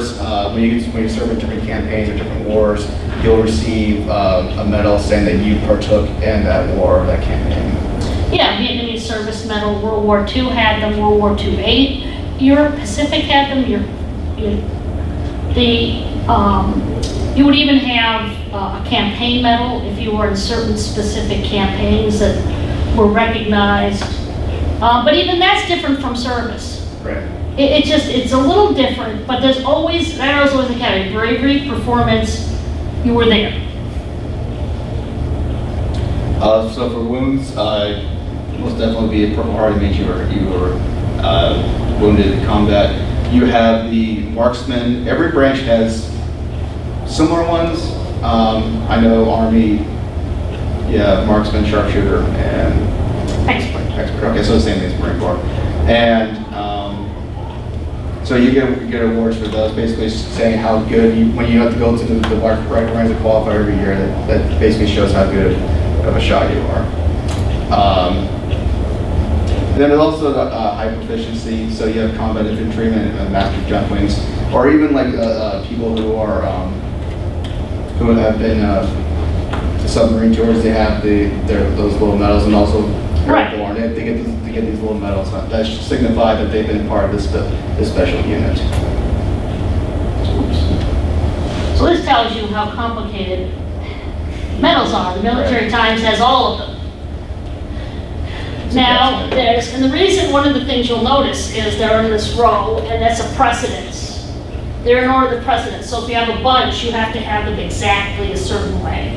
when you serve in different campaigns or different wars, you'll receive a medal saying that you partook in that war or that campaign. Yeah, Vietnamese Service Medal, World War II had them, World War II 8. Europe Pacific had them. You would even have a campaign medal if you were in certain specific campaigns that were recognized. But even that's different from service. Right. It's a little different, but there's always a category: bravery, performance. You were there. So for wounds, most definitely be a Purple Heart. It means you were wounded in combat. You have the Marksman. Every branch has similar ones. I know Army, Marksman, Sharpshooter, and Expert. Okay, so the same thing as Marine Corps. And so you get awards for those, basically saying how good when you have to go to the right ranks of qualifier every year. That basically shows how good of a shot you are. Then there's also high proficiency. So you have combat infantrymen and master jump wings, or even like people who have been to submarine tours. They have those little medals, and also Right. airborne. They get these little medals that signify that they've been part of this special unit. So this tells you how complicated medals are. The Military Times has all of them. Now, and the reason, one of the things you'll notice is they're in this row, and that's a precedence. They're in order of precedence. So if you have a bunch, you have to have them exactly a certain way.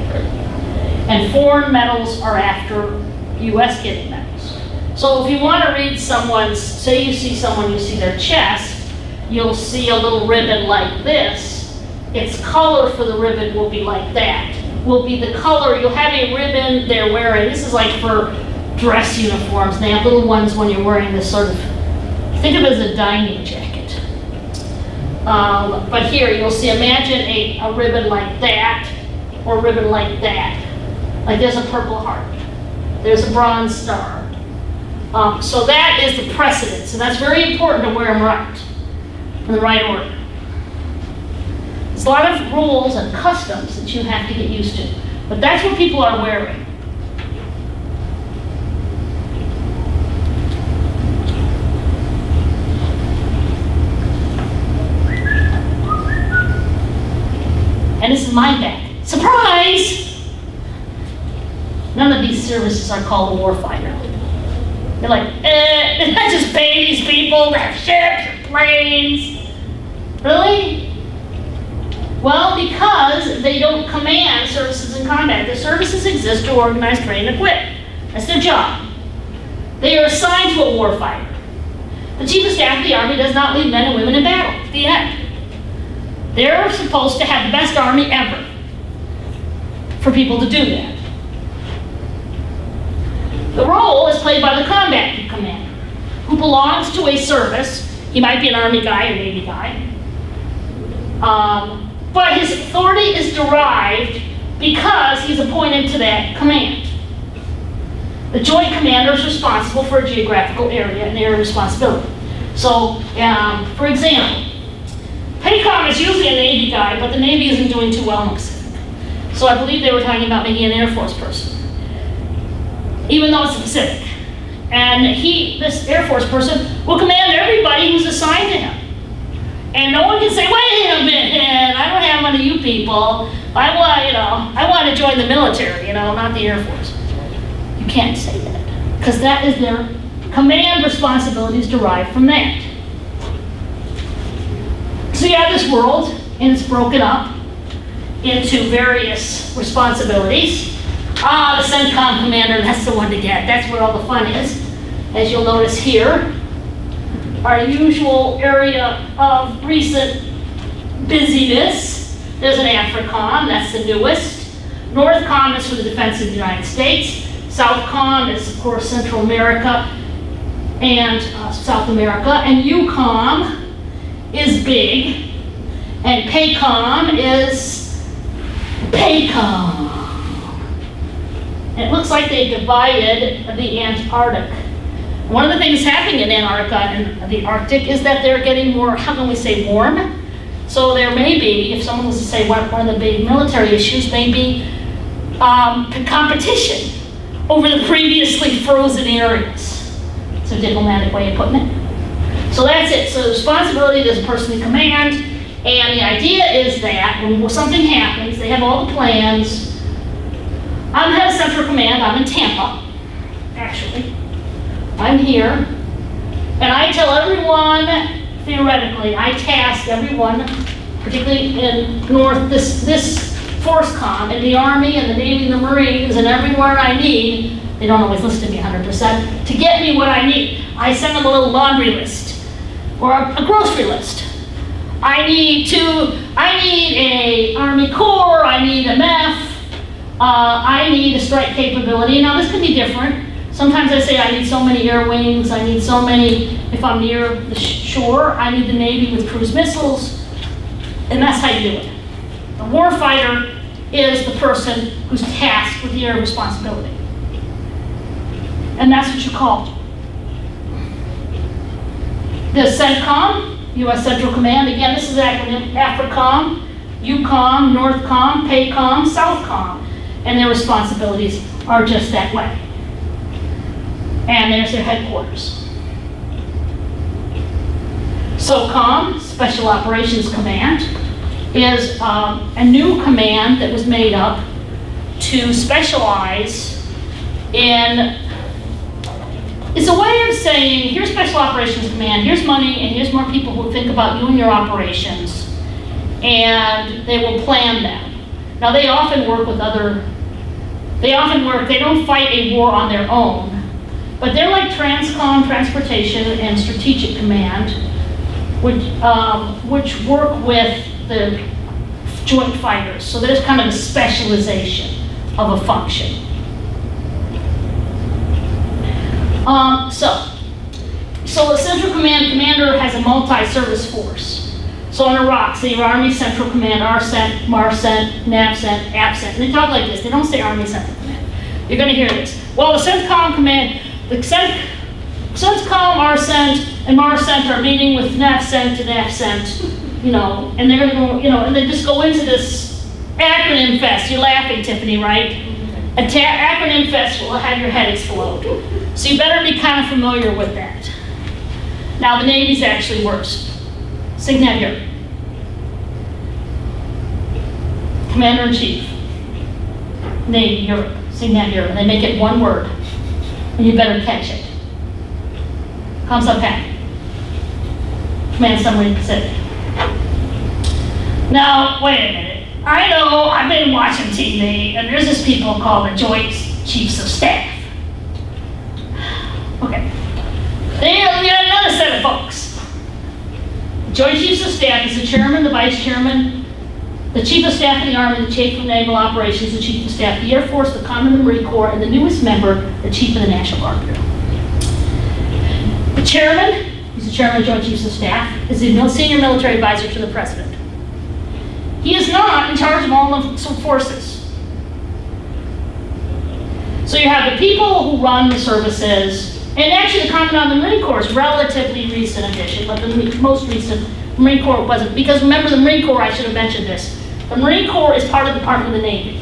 And foreign medals are after U.S. giving medals. So if you want to read someone's, say you see someone, you see their chest, you'll see a little ribbon like this. Its color for the ribbon will be like that. Will be the color, you'll have a ribbon they're wearing. This is like for dress uniforms. They have little ones when you're wearing this sort of, think of it as a dining jacket. But here you'll see, imagine a ribbon like that, or a ribbon like that. Like there's a Purple Heart. There's a Bronze Star. So that is the precedence, and that's very important to wear them right, in the right order. There's a lot of rules and customs that you have to get used to, but that's what people are wearing. And this is my bag. Surprise! None of these services are called a warfighter. They're like, I just pay these people to have ships and planes. Really? Well, because they don't command services in combat. The services exist to organize, train, and equip. That's their job. They are assigned to a warfighter. The Chief of Staff of the Army does not leave men and women in battle. The end. They're supposed to have the best army ever for people to do that. The role is played by the combat commander, who belongs to a service. He might be an Army guy or Navy guy. But his authority is derived because he's appointed to that command. The Joint Commander is responsible for a geographical area and area responsibility. So, for example, PACOM is usually a Navy guy, but the Navy isn't doing too well in the Pacific. So I believe they were talking about making an Air Force person, even though it's the Pacific. And this Air Force person will command everybody who's assigned to him. And no one can say, wait a minute, I don't have one of you people. I want to join the military, not the Air Force. You can't say that, because that is their command responsibilities derived from that. So you have this world, and it's broken up into various responsibilities. The CENTCOM commander, that's the one to get. That's where all the fun is. As you'll notice here, our usual area of recent busyness. There's an AFRICOM, that's the newest. NORTHCOM is for the defense of the United States. SOUTHCOM is, of course, Central America and South America. And EUCOM is big. And PACOM is PACOM. It looks like they divided the Antarctic. One of the things happening in Antarctica and the Arctic is that they're getting more, how can we say, warm? So there may be, if someone was to say one of the big military issues, may be competition over the previously frozen areas. It's a diplomatic way of putting it. So that's it. So the responsibility, there's a person in command, and the idea is that when something happens, they have all the plans. I'm head of Central Command, I'm in Tampa, actually. I'm here, and I tell everyone, theoretically, I task everyone, particularly in this FORCECOM, in the Army and the Navy and the Marines, and everywhere I need, they don't always listen to me 100%, to get me what I need. I send them a little laundry list, or a grocery list. I need a Army Corps, I need a MEF, I need a strike capability. Now this can be different. Sometimes I say I need so many air wings, I need so many, if I'm near the shore, I need the Navy with cruise missiles, and that's how you do it. The warfighter is the person who's tasked with the air responsibility. And that's what you call it. The CENTCOM, U.S. Central Command, again, this is acronym AFRICOM, EUCOM, NORTHCOM, PACOM, SOUTHCOM, and their responsibilities are just that way. And there's their headquarters. SOCOM, Special Operations Command, is a new command that was made up to specialize in, it's a way of saying, here's Special Operations Command, here's money, and here's more people who think about you and your operations, and they will plan them. Now they often work with they don't fight a war on their own, but they're like TRANSCOM, Transportation, and Strategic Command, which work with the joint fighters. So there's kind of a specialization of a function. So the Central Command commander has a multi-service force. So in Iraq, say your Army Central Command, RCENT, MARCENT, NAVCENT, APCENT, and they talk like this. They don't say Army Central Command. You're going to hear this. Well, the CENTCOM command, the CENTCOM, RCENT, and MARCENT are meeting with NAVCENT and APCENT, and they're going to go, and they just go into this acronym fest. You're laughing, Tiffany, right? Acronym fest will have your head explode. So you better be kind of familiar with that. Now the Navy's actually worse. Signat here. Commander-in-Chief, Navy, Europe, Signat here, and they make it one word, and you better catch it. Comes up back. Command Summary Pacific. Now, wait a minute. I know, I've been watching TV, and there's this people called the Joint Chiefs of Staff. Okay. They have another set of folks. The Joint Chiefs of Staff is the chairman, the vice chairman, the chief of staff of the Army, the chief of naval operations, the chief of staff of the Air Force, the Common and the Marine Corps, and the newest member, the chief of the National Guard Bureau. The chairman, who's the chairman of the Joint Chiefs of Staff, is the senior military advisor to the president. He is not in charge of all of the forces. So you have the people who run the services, and actually the Commandant of the Marine Corps is relatively recent addition, but the most recent Marine Corps wasn't, because remember the Marine Corps, I should have mentioned this, the Marine Corps is part of the Department of the Navy,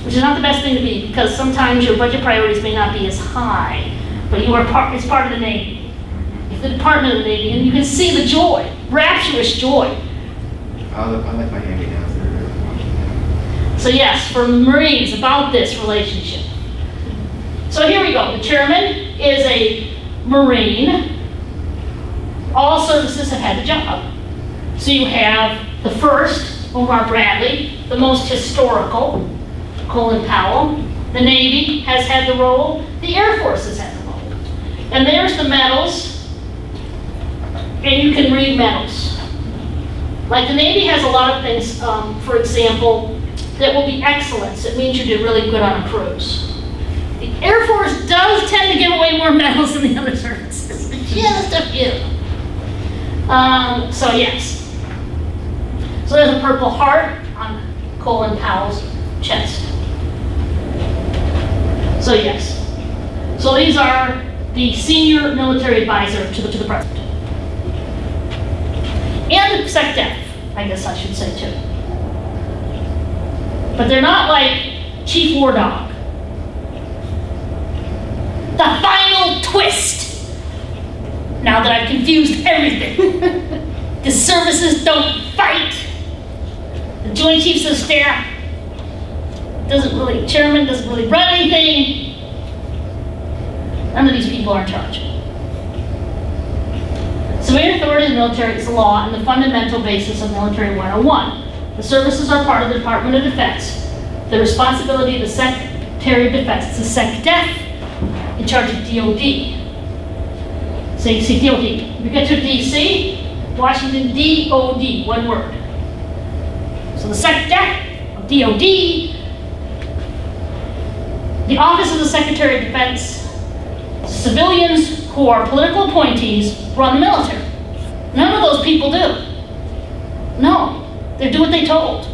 which is not the best thing to be, because sometimes your budget priorities may not be as high, but you are it's part of the Navy. It's the Department of the Navy, and you can see the joy, rapturous joy. I like my hand-me-downs. So yes, for Marines, about this relationship. So here we go. The chairman is a Marine. All services have had the job. So you have the first, Omar Bradley, the most historical, Colin Powell. The Navy has had the role. The Air Force has had the role. And there's the medals. And you can read medals. Like the Navy has a lot of things, for example, that will be excellence. It means you did really good on a cruise. The Air Force does tend to give away more medals than the other services. Just a few. So yes. So there's a Purple Heart on Colin Powell's chest. So yes. So these are the senior military advisor to the president. And the SecDef, I guess I should say too. But they're not like Chief War Dog. The final twist. Now that I've confused everything. The services don't fight. The Joint Chiefs of Staff chairman doesn't really run anything. None of these people are in charge. Civilian authority in the military is the law and the fundamental basis of Military 101. The services are part of the Department of Defense. The responsibility of the Secretary of Defense is the SecDef in charge of DOD. So you see DOD. You get to DC, Washington, DOD, one word. So the SecDef of DOD, the Office of the Secretary of Defense, civilians who are political appointees run the military. None of those people do. No, they do what they told.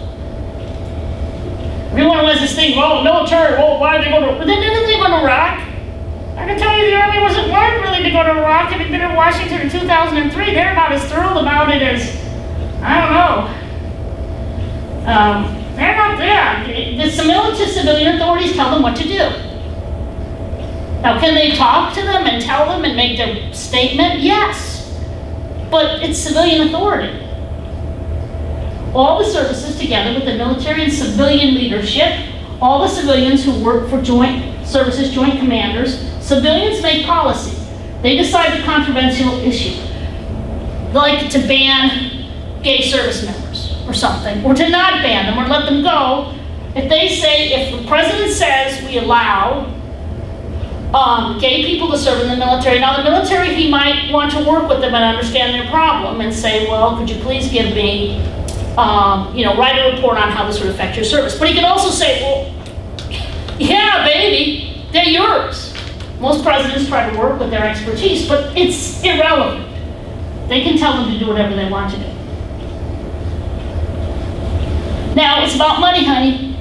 Everyone has this thing, well, military, well, why did they go to, but then didn't they go to Iraq? I can tell you the Army weren't really to go to Iraq. Having been in Washington in 2003, they're about as thrilled about it as, I don't know. They're not there. The civilian authorities tell them what to do. Now, can they talk to them and tell them and make their statement? Yes. But it's civilian authority. All the services together with the military and civilian leadership, all the civilians who work for joint services, joint commanders, civilians make policy. They decide the controversial issue. They like to ban gay service members or something, or to not ban them or let them go. If they say, if the president says we allow gay people to serve in the military. Now the military, he might want to work with them and understand their problem and say, well, could you please give me, write a report on how this would affect your service. But he can also say, well, yeah, baby, they're yours. Most presidents try to work with their expertise, but it's irrelevant. They can tell them to do whatever they want to do. Now, it's about money, honey,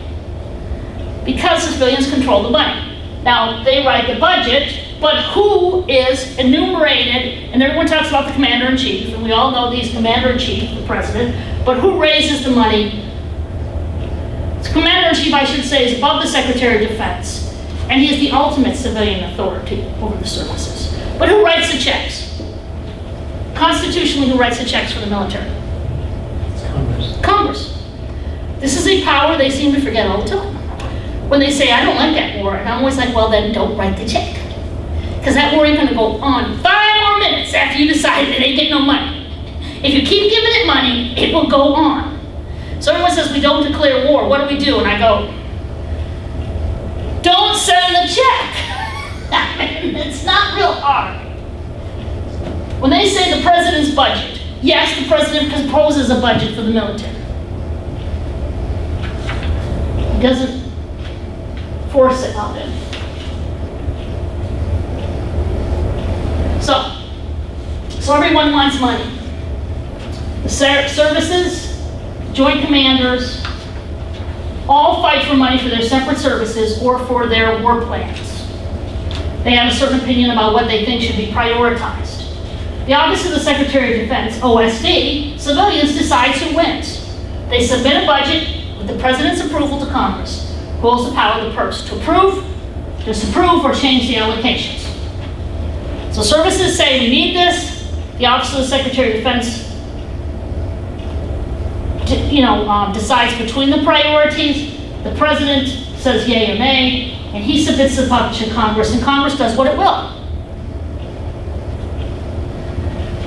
because civilians control the money. Now, they write the budget, but who is enumerated, and everyone talks about the commander-in-chief, and we all know he's commander-in-chief, the president, but who raises the money? The commander-in-chief, I should say, is above the Secretary of Defense, and he is the ultimate civilian authority over the services. But who writes the checks? Constitutionally, who writes the checks for the military? It's Congress. Congress. This is a power they seem to forget all the time. When they say, I don't like that war, and I'm always like, well, then don't write the check. Because that war ain't gonna go on 5 more minutes after you decide that they get no money. If you keep giving it money, it will go on. So everyone says, we don't declare war, what do we do? And I go, don't send the check. It's not real hard. When they say the president's budget, yes, the president proposes a budget for the military. He doesn't force it on them. So everyone wants money. The services, joint commanders, all fight for money for their separate services or for their war plans. They have a certain opinion about what they think should be prioritized. The Office of the Secretary of Defense, OSD, civilians decides who wins. They submit a budget with the President's approval to Congress, who holds the power of the purse to approve, disapprove, or change the allocations. So services say we need this. The Office of the Secretary of Defense decides between the priorities. The President says yay or nay, and he submits the budget to Congress, and Congress does what it will.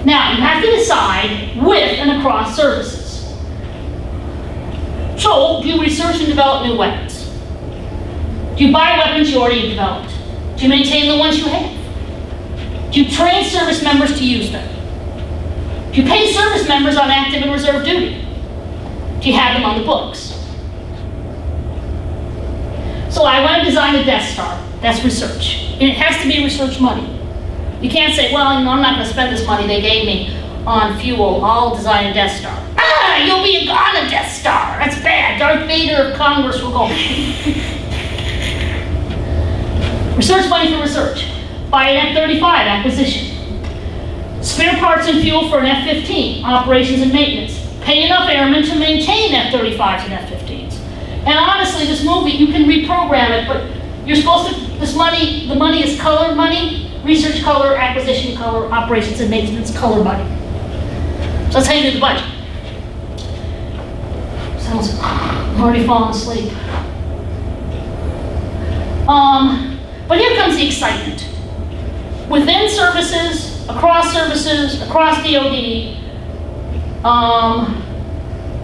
Now, you have to decide with and across services. So, do you research and develop new weapons? Do you buy weapons you already developed? Do you maintain the ones you have? Do you train service members to use them? Do you pay service members on active and reserve duty? Do you have them on the books? So I want to design a Death Star. That's research. And it has to be research money. You can't say, well, I'm not going to spend this money they gave me on fuel. I'll design a Death Star. You'll be on a Death Star. That's bad. Darth Vader of Congress will go. Research money for research. Buy an F-35 acquisition. Spare parts and fuel for an F-15, operations and maintenance. Pay enough airmen to maintain F-35s and F-15s. And honestly, this movie, you can reprogram it, but you're supposed to, the money is color money, research color, acquisition color, operations and maintenance color money. So that's how you do the budget. Sounds, I'm already falling asleep. But here comes the excitement. Within services, across DOD,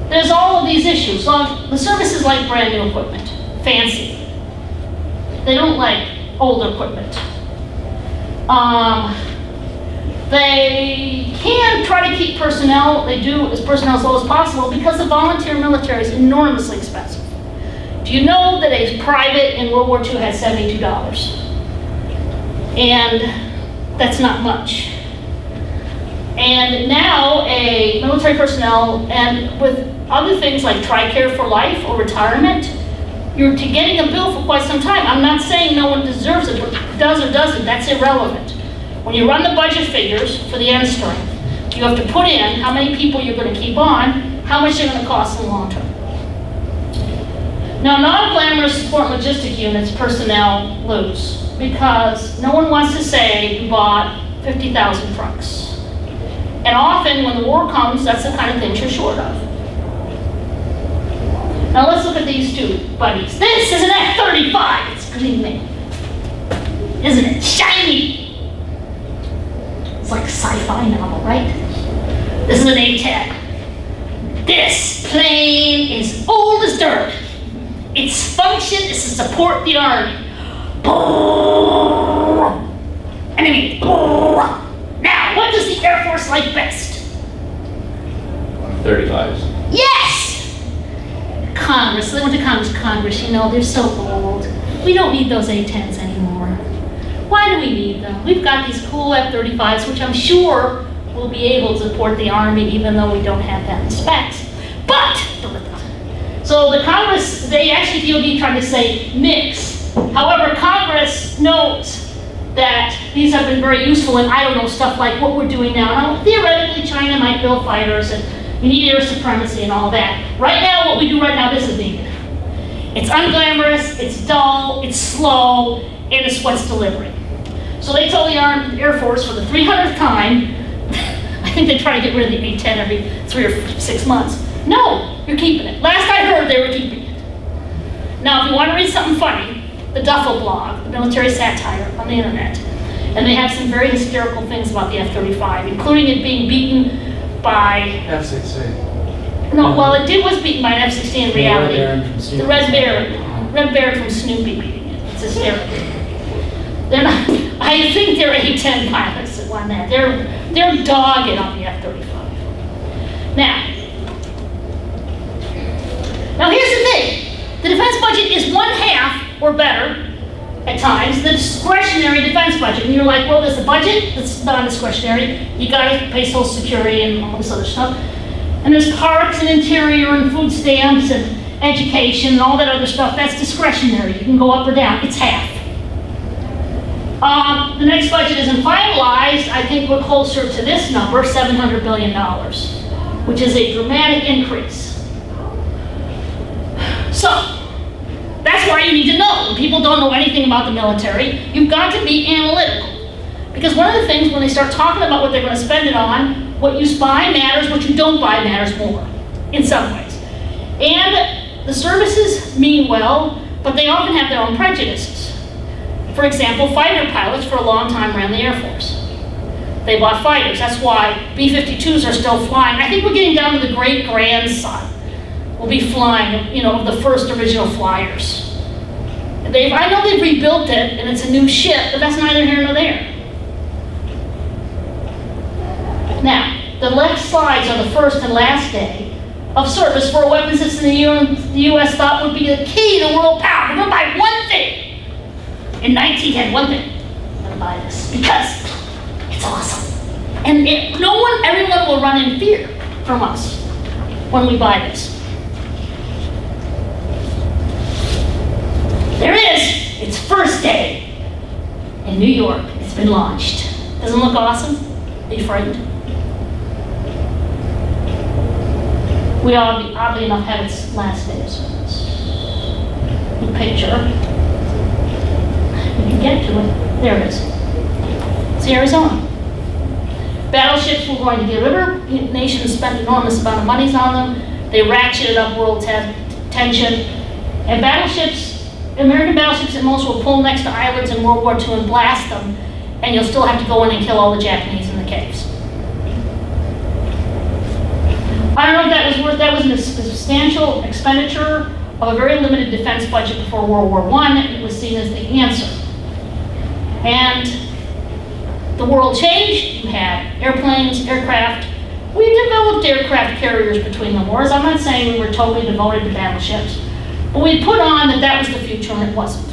there's all of these issues. So the services like brand new equipment, fancy. They don't like older equipment. They can try to keep personnel, they do as personnel as low as possible because the volunteer military is enormously expensive. Do you know that a private in World War II had $72? And that's not much. And now a military personnel, and with other things like TRICARE for life or retirement, you're getting a bill for quite some time. I'm not saying no one deserves it, but does or doesn't, that's irrelevant. When you run the budget figures for the end strength, you have to put in how many people you're going to keep on, how much they're going to cost in the long term. Now, non-glamorous support and logistic units personnel lose because no one wants to say you bought 50,000 trucks. And often when the war comes, that's the kind of things you're short of. Now let's look at these two buddies. This is an F-35. It's gleaming. Isn't it? Shiny. It's like a sci-fi novel, right? This is an A-10. This plane is old as dirt. Its function is to support the Army. Enemy. Now, what does the Air Force like best? 35s. Yes! Congress, they went to Congress, you know, they're so old. We don't need those A-10s anymore. Why do we need them? We've got these cool F-35s, which I'm sure will be able to support the Army, even though we don't have that in specs. But, so the Congress, they actually, DOD tried to say mix. However, Congress knows that these have been very useful in, I don't know, stuff like what we're doing now. Now, theoretically, China might build fighters, and we need air supremacy and all that. Right now, what we do right now, this is needed. It's unglamorous, it's dull, it's slow, and it's what's delivering. So they told the Air Force for the 300th time, I think they try to get rid of the A-10 every 3 or 6 months. No, you're keeping it. Last I heard, they were keeping it. Now, if you want to read something funny, the Duffel blog, the military satire on the internet, and they have some very hysterical things about the F-35, including it being beaten by... F-16. No, well, it was beaten by an F-16 in reality. The Red Baron. Red from Snoopy beating it. It's hysterical. They're not, I think they're A-10 pilots that won that. They're dogged on the F-35. Now here's the thing. The defense budget is 1/2 or better at times the discretionary defense budget. And you're like, well, there's the budget that's non-discretionary. You gotta pay Social Security and all this other stuff. And there's parks and interior and food stamps and education, and all that other stuff, that's discretionary. You can go up or down. It's half. The next budget isn't finalized. I think we're closer to this number, $700 billion, which is a dramatic increase. So, that's why you need to know. When people don't know anything about the military, you've got to be analytical. Because one of the things when they start talking about what they're going to spend it on, what you buy matters, what you don't buy matters more, in some ways. And the services mean well, but they often have their own prejudices. For example, fighter pilots for a long time ran the Air Force. They bought fighters. That's why B-52s are still flying. I think we're getting down to the great-grandson. Will be flying, the first original flyers. I know they've rebuilt it, and it's a new ship, but that's neither here nor there. Now, the next slides are the first and last day of service for a weapon system the U.S. thought would be the key to world power. We're going to buy one thing. In 1910, one thing. I'm going to buy this because it's awesome. And everyone will run in fear from us when we buy this. There it is. It's first day in New York. It's been launched. Doesn't it look awesome? Are you frightened? We oddly enough have its last day of service. The picture. You can get to it. There it is. It's Arizona. Battleships were going to deliver. Nations spent enormous amount of monies on them. They ratcheted up world tension. And American battleships at most will pull next to islands in World War II and blast them, and you'll still have to go in and kill all the Japanese in the caves. I don't know if that was a substantial expenditure of a very limited defense budget before World War I, and it was seen as the answer. And the world changed. You had airplanes, aircraft. We developed aircraft carriers between the wars. I'm not saying we were totally devoted to battleships, but we put on that was the future, and it wasn't.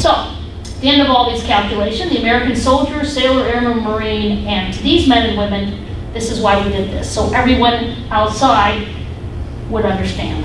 So, at the end of all these calculations, the American soldier, sailor, airman, marine, and to these men and women, this is why we did this, so everyone outside would understand.